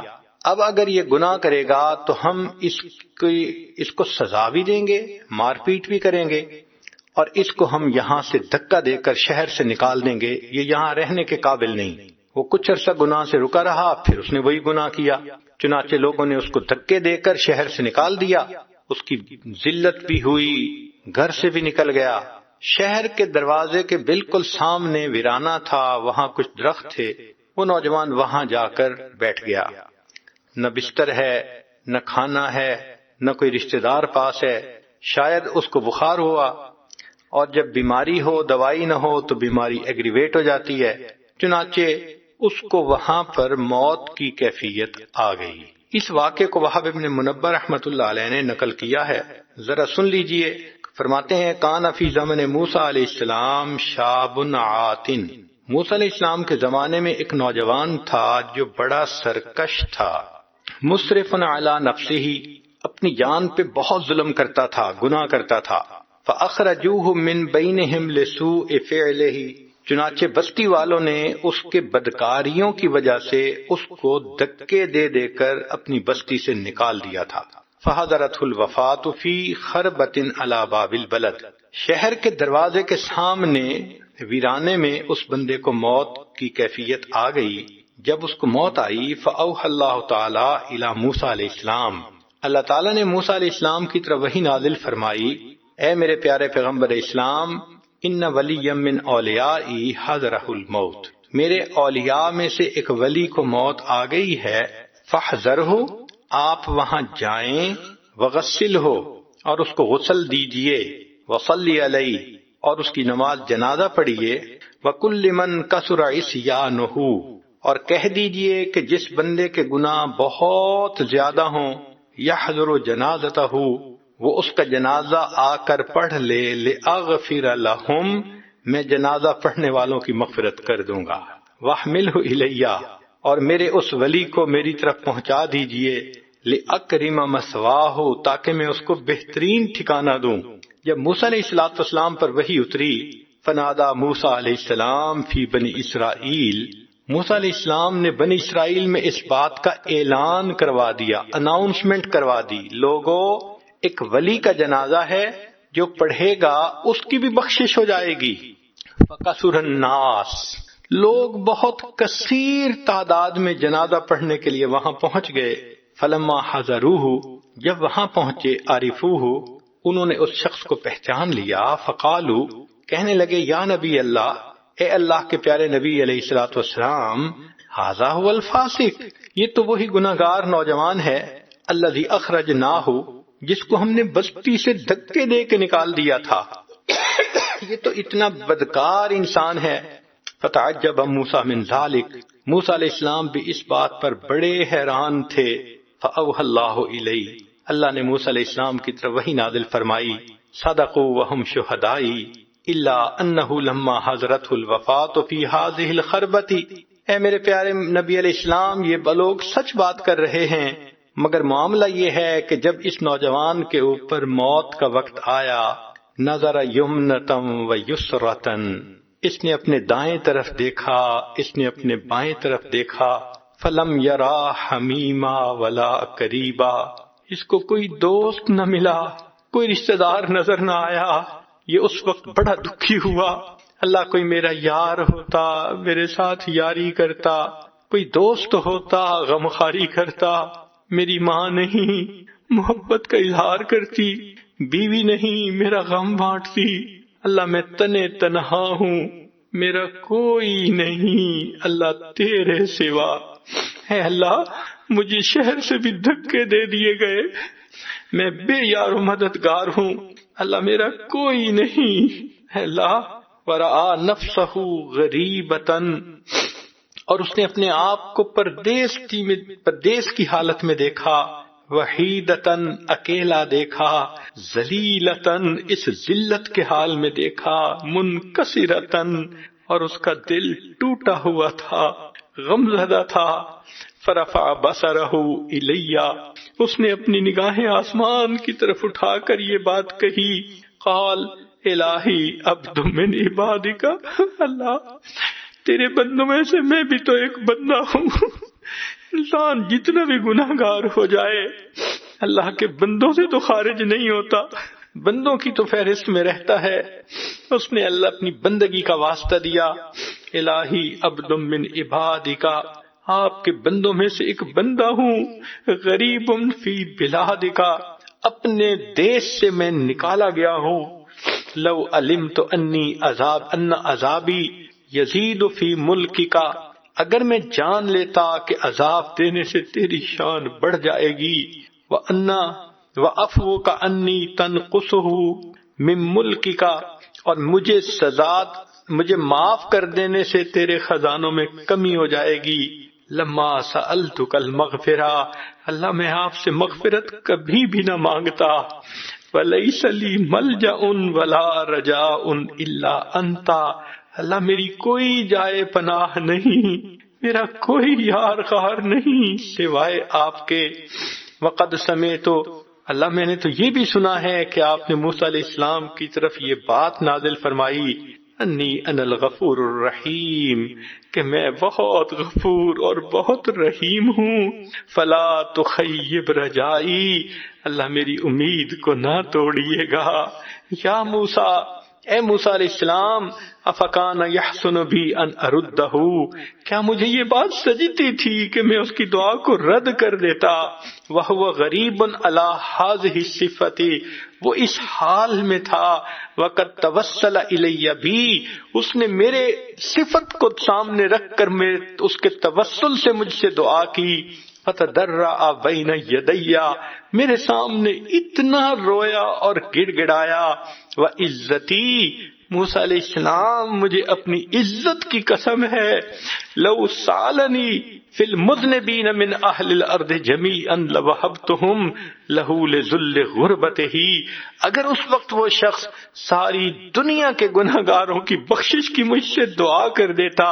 اب اگر یہ گناہ کرے گا تو ہم اس کو سزا بھی دیں گے، مار پیٹ بھی کریں گے، اور اس کو ہم یہاں سے دھکا دے کر شہر سے نکال دیں گے، یہ یہاں رہنے کے قابل نہیں۔ وہ کچھ عرصہ گناہ سے رکا رہا، پھر اس نے وہی گناہ کیا، چنانچہ لوگوں نے اس کو دھکے دے کر شہر سے نکال دیا، اس کی ذلت بھی ہوئی، گھر سے بھی نکل گیا۔ شہر کے دروازے کے بالکل سامنے ویرانہ تھا، وہاں کچھ درخت تھے، وہ نوجوان وہاں جا کر بیٹھ گیا۔ نہ بستر ہے، نہ کھانا ہے، نہ کوئی رشتہ دار پاس ہے، شاید اس کو بخار ہوا، اور جب بیماری ہو دوائی نہ ہو تو بیماری ایگریویٹ ہو جاتی ہے، چنانچہ اس کو وہاں پر موت کی کیفیت آ گئی۔ اس واقعے کو وہب ابن منبہ رحمۃ اللہ علیہ نے نقل کیا ہے، ذرا سن لیجئے۔ فرماتے ہیں کان فی زمن موسیٰ علیہ السلام شاب عاتن، موسیٰ علیہ السلام کے زمانے میں ایک نوجوان تھا جو بڑا سرکش تھا، مسرف علی نفسہ، اپنی جان پہ بہت ظلم کرتا تھا، گناہ کرتا تھا۔ فاخرجوہ من بینہم لسوء فعلہ، چنانچہ بستی والوں نے اس کے بدکاریوں کی وجہ سے اس کو دھکے دے دے کر اپنی بستی سے نکال دیا تھا۔ فحضرته الوفاة فی خربۃ علی باب البلد، شہر کے دروازے کے سامنے ویرانے میں اس بندے کو موت کی کیفیت آ گئی۔ جب اس کو موت آئی فأوحى اللہ تعالی الی موسیٰ علیہ السلام، اللہ تعالیٰ نے موسیٰ علیہ السلام کی طرف وحی نازل فرمائی، اے میرے پیارے پیغمبر اسلام، ان ولی من اولیائی حضرہ الموت، میرے اولیاء میں سے ایک ولی کو موت آ گئی ہے، فاحذرہ، آپ وہاں جائیں، وغسلہ، اور اس کو غسل دیجئے، وصلی علیہ، اور اس کی نماز جنازہ پڑھیے، وکل من کثر عصیانہ، اور کہہ دیجئے کہ جس بندے کے گناہ بہت زیادہ ہوں، یحضر جنازتہ، وہ اس کا جنازہ آ کر پڑھ لے، لأغفر لہم، میں جنازہ پڑھنے والوں کی مغفرت کر دوں گا، واحملہ الیہ، اور میرے اس ولی کو میری طرف پہنچا دیجئے، لأکرم مثواہ، تاکہ میں اس کو بہترین ٹھکانہ دوں۔ جب موسیٰ علیہ السلام پر وحی اتری، فنادا موسیٰ علیہ السلام فی بنی اسرائیل، موسیٰ علیہ السلام نے بنی اسرائیل میں اس بات کا اعلان کروا دیا، اناؤنسمنٹ کروا دی، لوگوں ایک ولی کا جنازہ ہے، جو پڑھے گا اس کی بھی بخشش ہو جائے گی۔ فکثر الناس، لوگ بہت کثیر تعداد میں جنازہ پڑھنے کے لیے وہاں پہنچ گئے۔ فلما حضروہ، جب وہاں پہنچے، عرفوہ، انہوں نے اس شخص کو پہچان لیا، فقالو، کہنے لگے، یا نبی اللہ، اے اللہ کے پیارے نبی علیہ الصلوۃ والسلام، ھذا ھو الفاسق، یہ تو وہی گناہگار نوجوان ہے، الذی اخرجناہ، جس کو ہم نے بستی سے دھکے دے کے نکال دیا تھا، یہ تو اتنا بدکار انسان ہے۔ فتعجب موسیٰ من ذلک، موسیٰ علیہ السلام بھی اس بات پر بڑے حیران تھے۔ فأوحى اللہ الیہ، اللہ نے موسیٰ علیہ السلام کی طرف وحی نازل فرمائی، صدقوا وہم شہدائی، الا انہ لما حضرته الوفاة فی هذه الخربۃ، اے میرے پیارے نبی علیہ السلام، یہ لوگ سچ بات کر رہے ہیں، مگر معاملہ یہ ہے کہ جب اس نوجوان کے اوپر موت کا وقت آیا، نظر یمنتم و یسرتن، اس نے اپنے دائیں طرف دیکھا، اس نے اپنے بائیں طرف دیکھا، فلم یرا حمیما ولا قریبا، اس کو کوئی دوست نہ ملا، کوئی رشتہ دار نظر نہ آیا۔ یہ اس وقت بڑا دکھی ہوا، اللہ کوئی میرا یار ہوتا، میرے ساتھ یاری کرتا، کوئی دوست ہوتا، غمخواری کرتا، میری ماں نہیں، محبت کا اظہار کرتی، بیوی نہیں، میرا غم بانٹتی، اللہ میں تنے تنہا ہوں، میرا کوئی نہیں، اللہ تیرے سوا، اے اللہ مجھے شہر سے بھی دھکے دے دیے گئے، میں بے یار و مددگار ہوں، اللہ میرا کوئی نہیں، اے اللہ۔ ورآ نفسہ غریبتاً، اور اس نے اپنے آپ کو پردیس کی حالت میں دیکھا، وحیدتاً، اکیلا دیکھا، ذلیلتاً، اس ذلت کے حال میں دیکھا، منکسرتاً، اور اس کا دل ٹوٹا ہوا تھا، غمزدہ تھا۔ فرفع بصرہ الیہ، اس نے اپنی نگاہیں آسمان کی طرف اٹھا کر یہ بات کہی، قال الہی عبد من عبادک، اللہ تیرے بندوں میں سے میں بھی تو ایک بندہ ہوں، انسان جتنا بھی گناہ گار ہو جائے اللہ کے بندوں سے تو خارج نہیں ہوتا، بندوں کی تو فہرست میں رہتا ہے۔ اس نے اللہ اپنی بندگی کا واسطہ دیا، الہی عبد من عبادک، آپ کے بندوں میں سے ایک بندہ ہوں، غریب فی بلادک، اپنے دیش سے میں نکالا گیا ہوں، لو علمت انی ان عذابی یزید فی ملکک، اگر میں جان لیتا کہ عذاب دینے سے تیری شان بڑھ جائے گی، وعفوک انی تنقصہ من ملکک، اور مجھے معاف کر دینے سے تیرے خزانوں میں کمی ہو جائے گی، لما سألتک المغفرہ، اللہ میں آپ سے مغفرت کبھی بھی نہ مانگتا، ولیس لی ملجأ ولا رجاء الا انت، اللہ میری کوئی جائے پناہ نہیں، میرا کوئی یار غار نہیں سوائے آپ کے۔ وقد سمعت، اللہ میں نے تو یہ بھی سنا ہے کہ آپ نے موسیٰ علیہ السلام کی طرف یہ بات نازل فرمائی، انی انا الغفور الرحیم، کہ میں بہت غفور اور بہت رحیم ہوں، فلا تخیب رجائی، اللہ میری امید کو نہ توڑیے گا۔ یا موسیٰ، اے موسیٰ علیہ السلام، افکان یحسن بی ان اردہ، کیا مجھے یہ بات سجتی تھی کہ میں اس کی دعا کو رد کر دیتا؟ وہو غریب علی ہذہ الصفۃ، وہ اس حال میں تھا، وقد توسل الی بی، اس نے میرے صفت کو سامنے رکھ کر اس کے توسل سے مجھ سے دعا کی، فتضرع بین یدی، میرے سامنے اتنا رویا اور گڑ گڑایا، وعزتی، موسیٰ علیہ السلام مجھے اپنی عزت کی قسم ہے، لو سالنی فی المذنبین من اہل الارض جمیعا لوہبتہم لہ لذل غربتہ، اگر اس وقت وہ شخص ساری دنیا کے گنہگاروں کی بخشش کی مجھ سے دعا کر دیتا،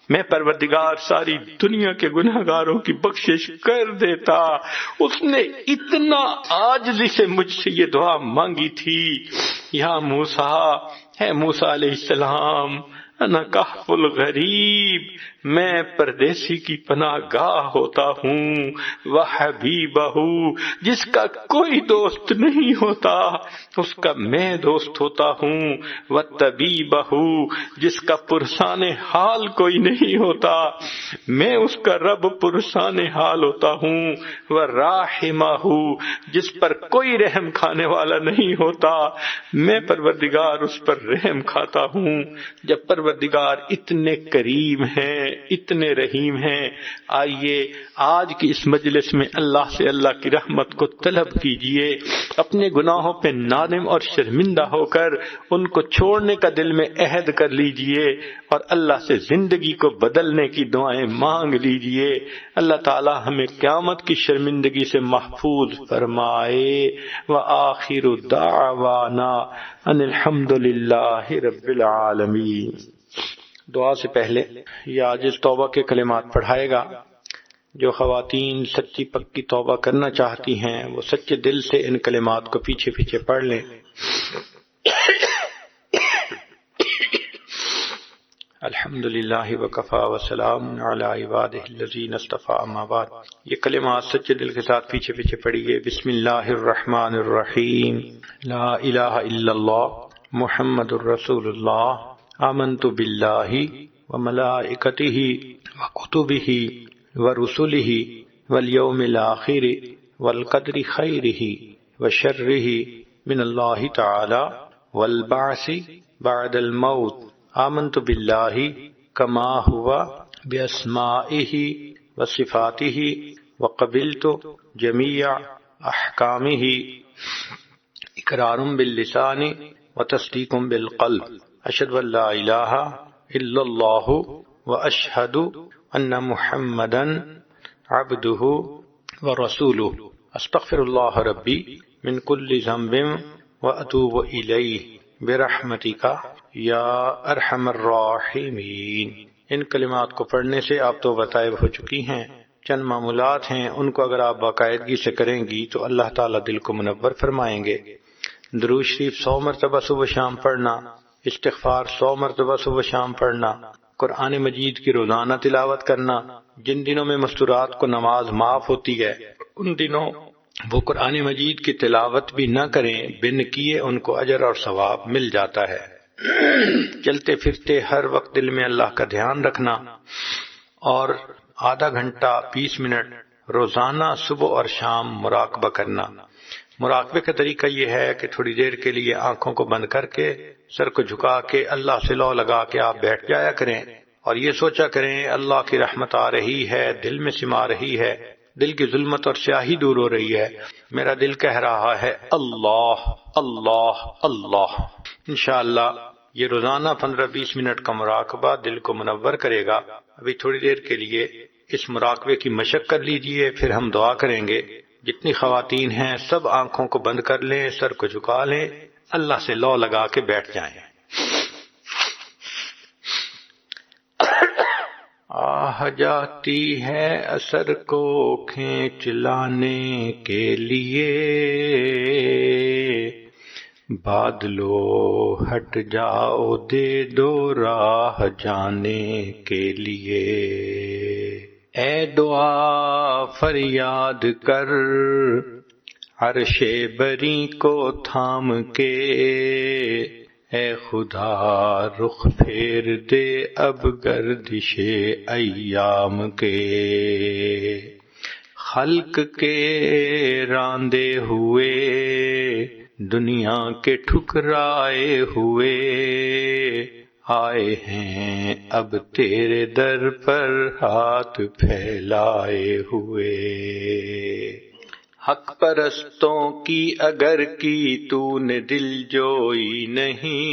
میں پروردگار ساری دنیا کے گنہگاروں کی بخشش کر دیتا۔ اس نے اتنا عاجزی سے مجھ سے یہ دعا مانگی تھی۔ یا موسیٰ، ہے موسیٰ علیہ السلام، انا کہف الغریب، میں پردیسی کی پناہ گاہ ہوتا ہوں، وحبیبہ، جس کا کوئی دوست نہیں ہوتا اس کا میں دوست ہوتا ہوں، وطبیبہ، جس کا پرسان حال کوئی نہیں ہوتا میں اس کا رب پرسان حال ہوتا ہوں، وراحمہ، جس پر کوئی رحم کھانے والا نہیں ہوتا میں پروردگار اس پر رحم کھاتا ہوں۔ جب پروردگار اتنے کریم ہیں، اتنے رحیم ہیں، آئیے آج کی اس مجلس میں اللہ سے اللہ کی رحمت کو طلب کیجئے، اپنے گناہوں پہ نادم اور شرمندہ ہو کر ان کو چھوڑنے کا دل میں عہد کر لیجئے اور اللہ سے زندگی کو بدلنے کی دعائیں مانگ لیجئے۔ اللہ تعالی ہمیں قیامت کی شرمندگی سے محفوظ فرمائے۔ وآخر دعوانا ان الحمد للہ رب العالمین۔ دعا سے پہلے یہ عاجز توبہ کے کلمات پڑھائے گا۔ جو خواتین سچی پکی توبہ کرنا چاہتی ہیں وہ سچے دل سے ان کلمات کو پیچھے پیچھے پڑھ لیں۔ الحمد للہ وکفا وسلام علی عبادہ الذین اصطفیٰ، اما بعد۔ یہ کلمات سچے دل کے ساتھ پیچھے پیچھے پڑھیے۔ بسم اللہ الرحمن الرحیم، لا الہ الا اللہ محمد الرسول اللہ، آمنت باللہ وملائکتہ وکتبہ ورسلہ والیوم الآخر والقدر خیرہ وشرہ من اللہ تعالی والبعث بعد الموت، آمنت باللہ کما ہوا باسمائہ وصفاتہ وقبلت جمیع احکامہ، اقرار باللسان وتصدیق بالقلب، اشہد ان لا الہ الا اللہ واشہد ان محمدا عبدہ ورسولہ، استغفر اللہ ربی من کل ذنب واتوب الیہ برحمتک یا ارحم الراحمین۔ ان کلمات کو پڑھنے سے آپ تو طائب ہو چکی ہیں۔ چند معمولات ہیں، ان کو اگر آپ باقاعدگی سے کریں گی تو اللہ تعالیٰ دل کو منور فرمائیں گے۔ درود شریف 100 مرتبہ صبح شام پڑھنا، استغفار 100 مرتبہ صبح شام پڑھنا، قرآن مجید کی روزانہ تلاوت کرنا۔ جن دنوں میں مستورات کو نماز معاف ہوتی ہے ان دنوں وہ قرآن مجید کی تلاوت بھی نہ کریں، بن کیے ان کو اجر اور ثواب مل جاتا ہے۔ چلتے پھرتے ہر وقت دل میں اللہ کا دھیان رکھنا، اور آدھا گھنٹہ 20 منٹ روزانہ صبح اور شام مراقبہ کرنا۔ مراقبے کا طریقہ یہ ہے کہ تھوڑی دیر کے لیے آنکھوں کو بند کر کے سر کو جھکا کے اللہ سے لو لگا کے آپ بیٹھ جایا کریں اور یہ سوچا کریں اللہ کی رحمت آ رہی ہے، دل میں سما رہی ہے، دل کی ظلمت اور سیاہی دور ہو رہی ہے، میرا دل کہہ رہا ہے اللہ اللہ اللہ۔ انشاءاللہ یہ روزانہ 15-20 منٹ کا مراقبہ دل کو منور کرے گا۔ ابھی تھوڑی دیر کے لیے اس مراقبے کی مشق کر لیجئے، پھر ہم دعا کریں گے۔ جتنی خواتین ہیں سب آنکھوں کو بند کر لیں، سر کو جھکا لیں، اللہ سے لو لگا کے بیٹھ جائیں۔ آہ جاتی ہے اثر کو کھینچ لانے کے لیے، بادلو ہٹ جاؤ دے دو راہ جانے کے لیے، اے دعا فریاد کر عرش بری کو تھام کے، اے خدا رخ پھیر دے اب گردش ایام کے، خلق کے راندے ہوئے دنیا کے ٹھکرائے ہوئے، آئے ہیں اب تیرے در پر ہاتھ پھیلائے ہوئے، حق پرستوں کی اگر کی تو نے دل جوئی نہیں،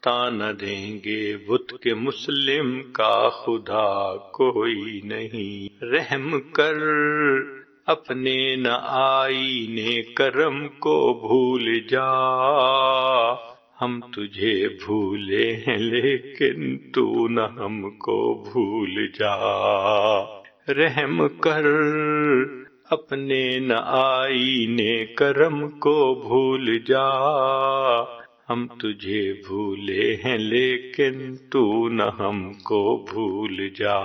تانا دیں گے بت کے مسلم کا خدا کوئی نہیں، رحم کر اپنے نہ آئینے کرم کو بھول جا، ہم تجھے بھولے ہیں لیکن تو نہ ہم کو بھول جا، رحم کر اپنے نہ آئینے کرم کو بھول جا، ہم تجھے بھولے ہیں لیکن تو نہ ہم کو بھول جا،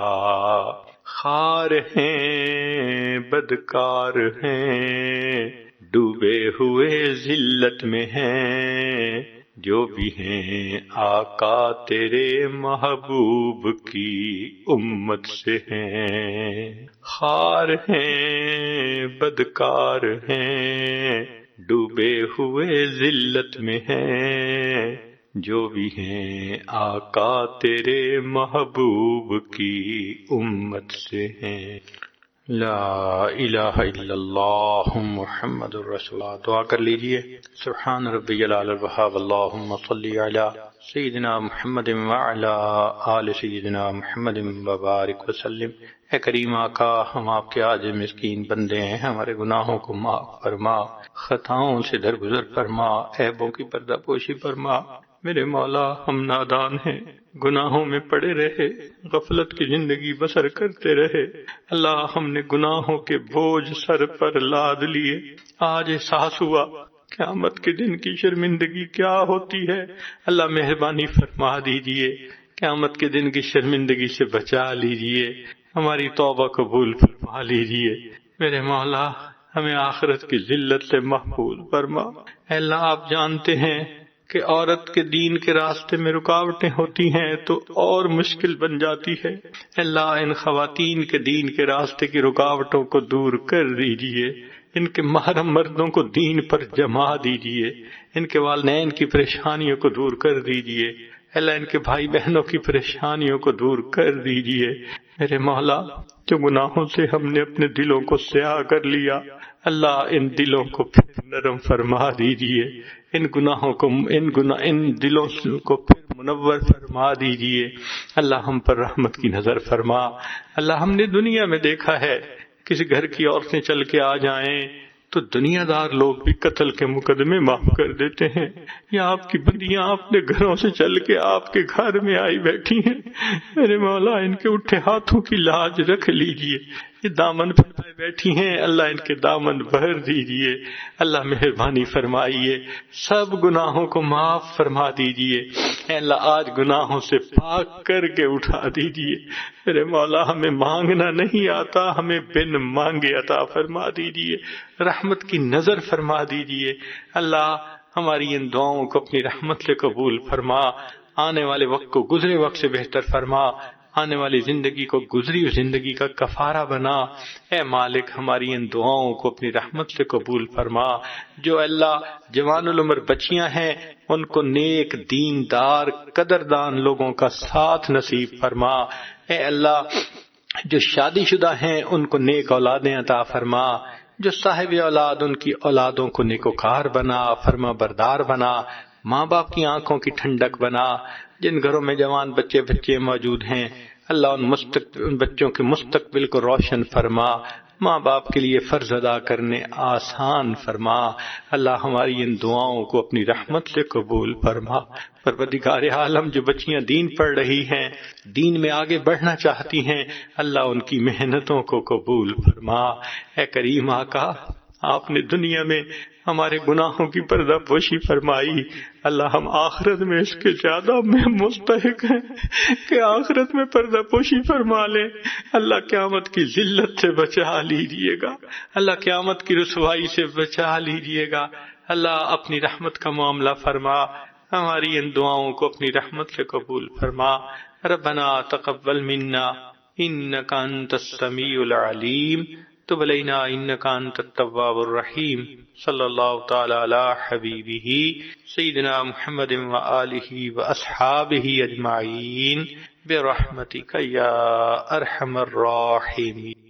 خار ہیں بدکار ہیں ڈوبے ہوئے ذلت میں ہیں، جو بھی ہیں آقا تیرے محبوب کی امت سے ہیں، خار ہیں بدکار ہیں ڈوبے ہوئے ذلت میں ہیں، جو بھی ہیں آقا تیرے محبوب کی امت سے ہیں۔ لا الہ الا اللہ محمد رسول اللہ۔ دعا کر لیجئے۔ سبحان ربی العلی الوہاب، اللہم صلی علی سیدنا محمد وعلی آل سیدنا محمد وبارک وسلم۔ اے کریم آقا، ہم آپ کے عاجز مسکین بندے ہیں، ہمارے گناہوں کو معاف فرما، خطاؤں سے درگزر فرما، عیبوں کی پردہ پوشی فرما۔ میرے مولا، ہم نادان ہیں، گناہوں میں پڑے رہے، غفلت کی زندگی بسر کرتے رہے، اللہ ہم نے گناہوں کے بوجھ سر پر لاد لیے، آج احساس ہوا قیامت کے دن کی شرمندگی کیا ہوتی ہے، اللہ مہربانی فرما دیجئے، قیامت کے دن کی شرمندگی سے بچا لیجئے، ہماری توبہ قبول فرما لیجئے، میرے مولا ہمیں آخرت کی ذلت سے محفوظ فرما۔ اے اللہ، آپ جانتے ہیں کہ عورت کے دین کے راستے میں رکاوٹیں ہوتی ہیں تو اور مشکل بن جاتی ہے، اللہ ان خواتین کے دین کے راستے کی رکاوٹوں کو دور کر دیجئے، ان کے محرم مردوں کو دین پر جما دیجئے، ان کے والدین کی پریشانیوں کو دور کر دیجئے، اللہ ان کے بھائی بہنوں کی پریشانیوں کو دور کر دیجئے، میرے مولا جو گناہوں سے ہم نے اپنے دلوں کو سیاہ کر لیا، اللہ ان دلوں کو پھر نرم فرما دیجئے، ان دلوں کو پھر منور فرما دیجئے، اللہ ہم پر رحمت کی نظر فرما۔ اللہ ہم نے دنیا میں دیکھا ہے کسی گھر کی عورتیں چل کے آ جائیں تو دنیا دار لوگ بھی قتل کے مقدمے معاف کر دیتے ہیں، یا آپ کی بندیاں اپنے گھروں سے چل کے آپ کے گھر میں آئی بیٹھی ہیں، میرے مولا ان کے اٹھے ہاتھوں کی لاج رکھ لیجئے، یہ دامن پھیلائے بیٹھی ہیں، اللہ ان کے دامن بھر دیجئے، اللہ مہربانی فرمائیے، سب گناہوں کو معاف فرما دیجئے، اے اللہ آج گناہوں سے پاک کر کے اٹھا دیجئے، میرے مولا ہمیں مانگنا نہیں آتا، ہمیں بن مانگے عطا فرما دیجئے، رحمت کی نظر فرما دیجئے، اللہ ہماری ان دعاؤں کو اپنی رحمت سے قبول فرما، آنے والے وقت کو گزرے وقت سے بہتر فرما، آنے والی زندگی کو گزری ہوئی زندگی کا کفارہ بنا، اے مالک ہماری ان دعاؤں کو اپنی رحمت سے قبول فرما، جو اللہ جوان العمر بچیاں ہیں ان کو نیک دیندار قدردان لوگوں کا ساتھ نصیب فرما، اے اللہ جو شادی شدہ ہیں ان کو نیک اولادیں عطا فرما، جو صاحب اولاد ان کی اولادوں کو نیکوکار بنا، فرما بردار بنا، ماں باپ کی آنکھوں کی ٹھنڈک بنا، جن گھروں میں جوان بچے موجود ہیں اللہ ان بچوں کے مستقبل کو روشن فرما، ماں باپ کے لیے فرض ادا کرنے آسان فرما، اللہ ہماری ان دعاؤں کو اپنی رحمت سے قبول فرما۔ پروردگار عالم جو بچیاں دین پڑھ رہی ہیں، دین میں آگے بڑھنا چاہتی ہیں، اللہ ان کی محنتوں کو قبول فرما۔ اے کریم آقا، آپ نے دنیا میں ہمارے گناہوں کی پردہ پوشی فرمائی، اللہ ہم آخرت میں اس کے زیادہ مستحق ہیں کہ آخرت میں پردہ پوشی فرما لیں۔ اللہ قیامت کی ذلت سے بچا لیجیے گا، اللہ قیامت کی رسوائی سے بچا لیجیے گا۔ اللہ اپنی رحمت کا معاملہ فرما، ہماری ان دعاؤں کو اپنی رحمت سے قبول فرما۔ ربنا تقبل منا انک انت السمیع العلیم تب علینا انک انت التواب الرحیم۔ صلی اللہ تعالی علی حبیبہ سیدنا محمد وآلہ واصحابہ اجمعین برحمتک یا ارحم الراحمین۔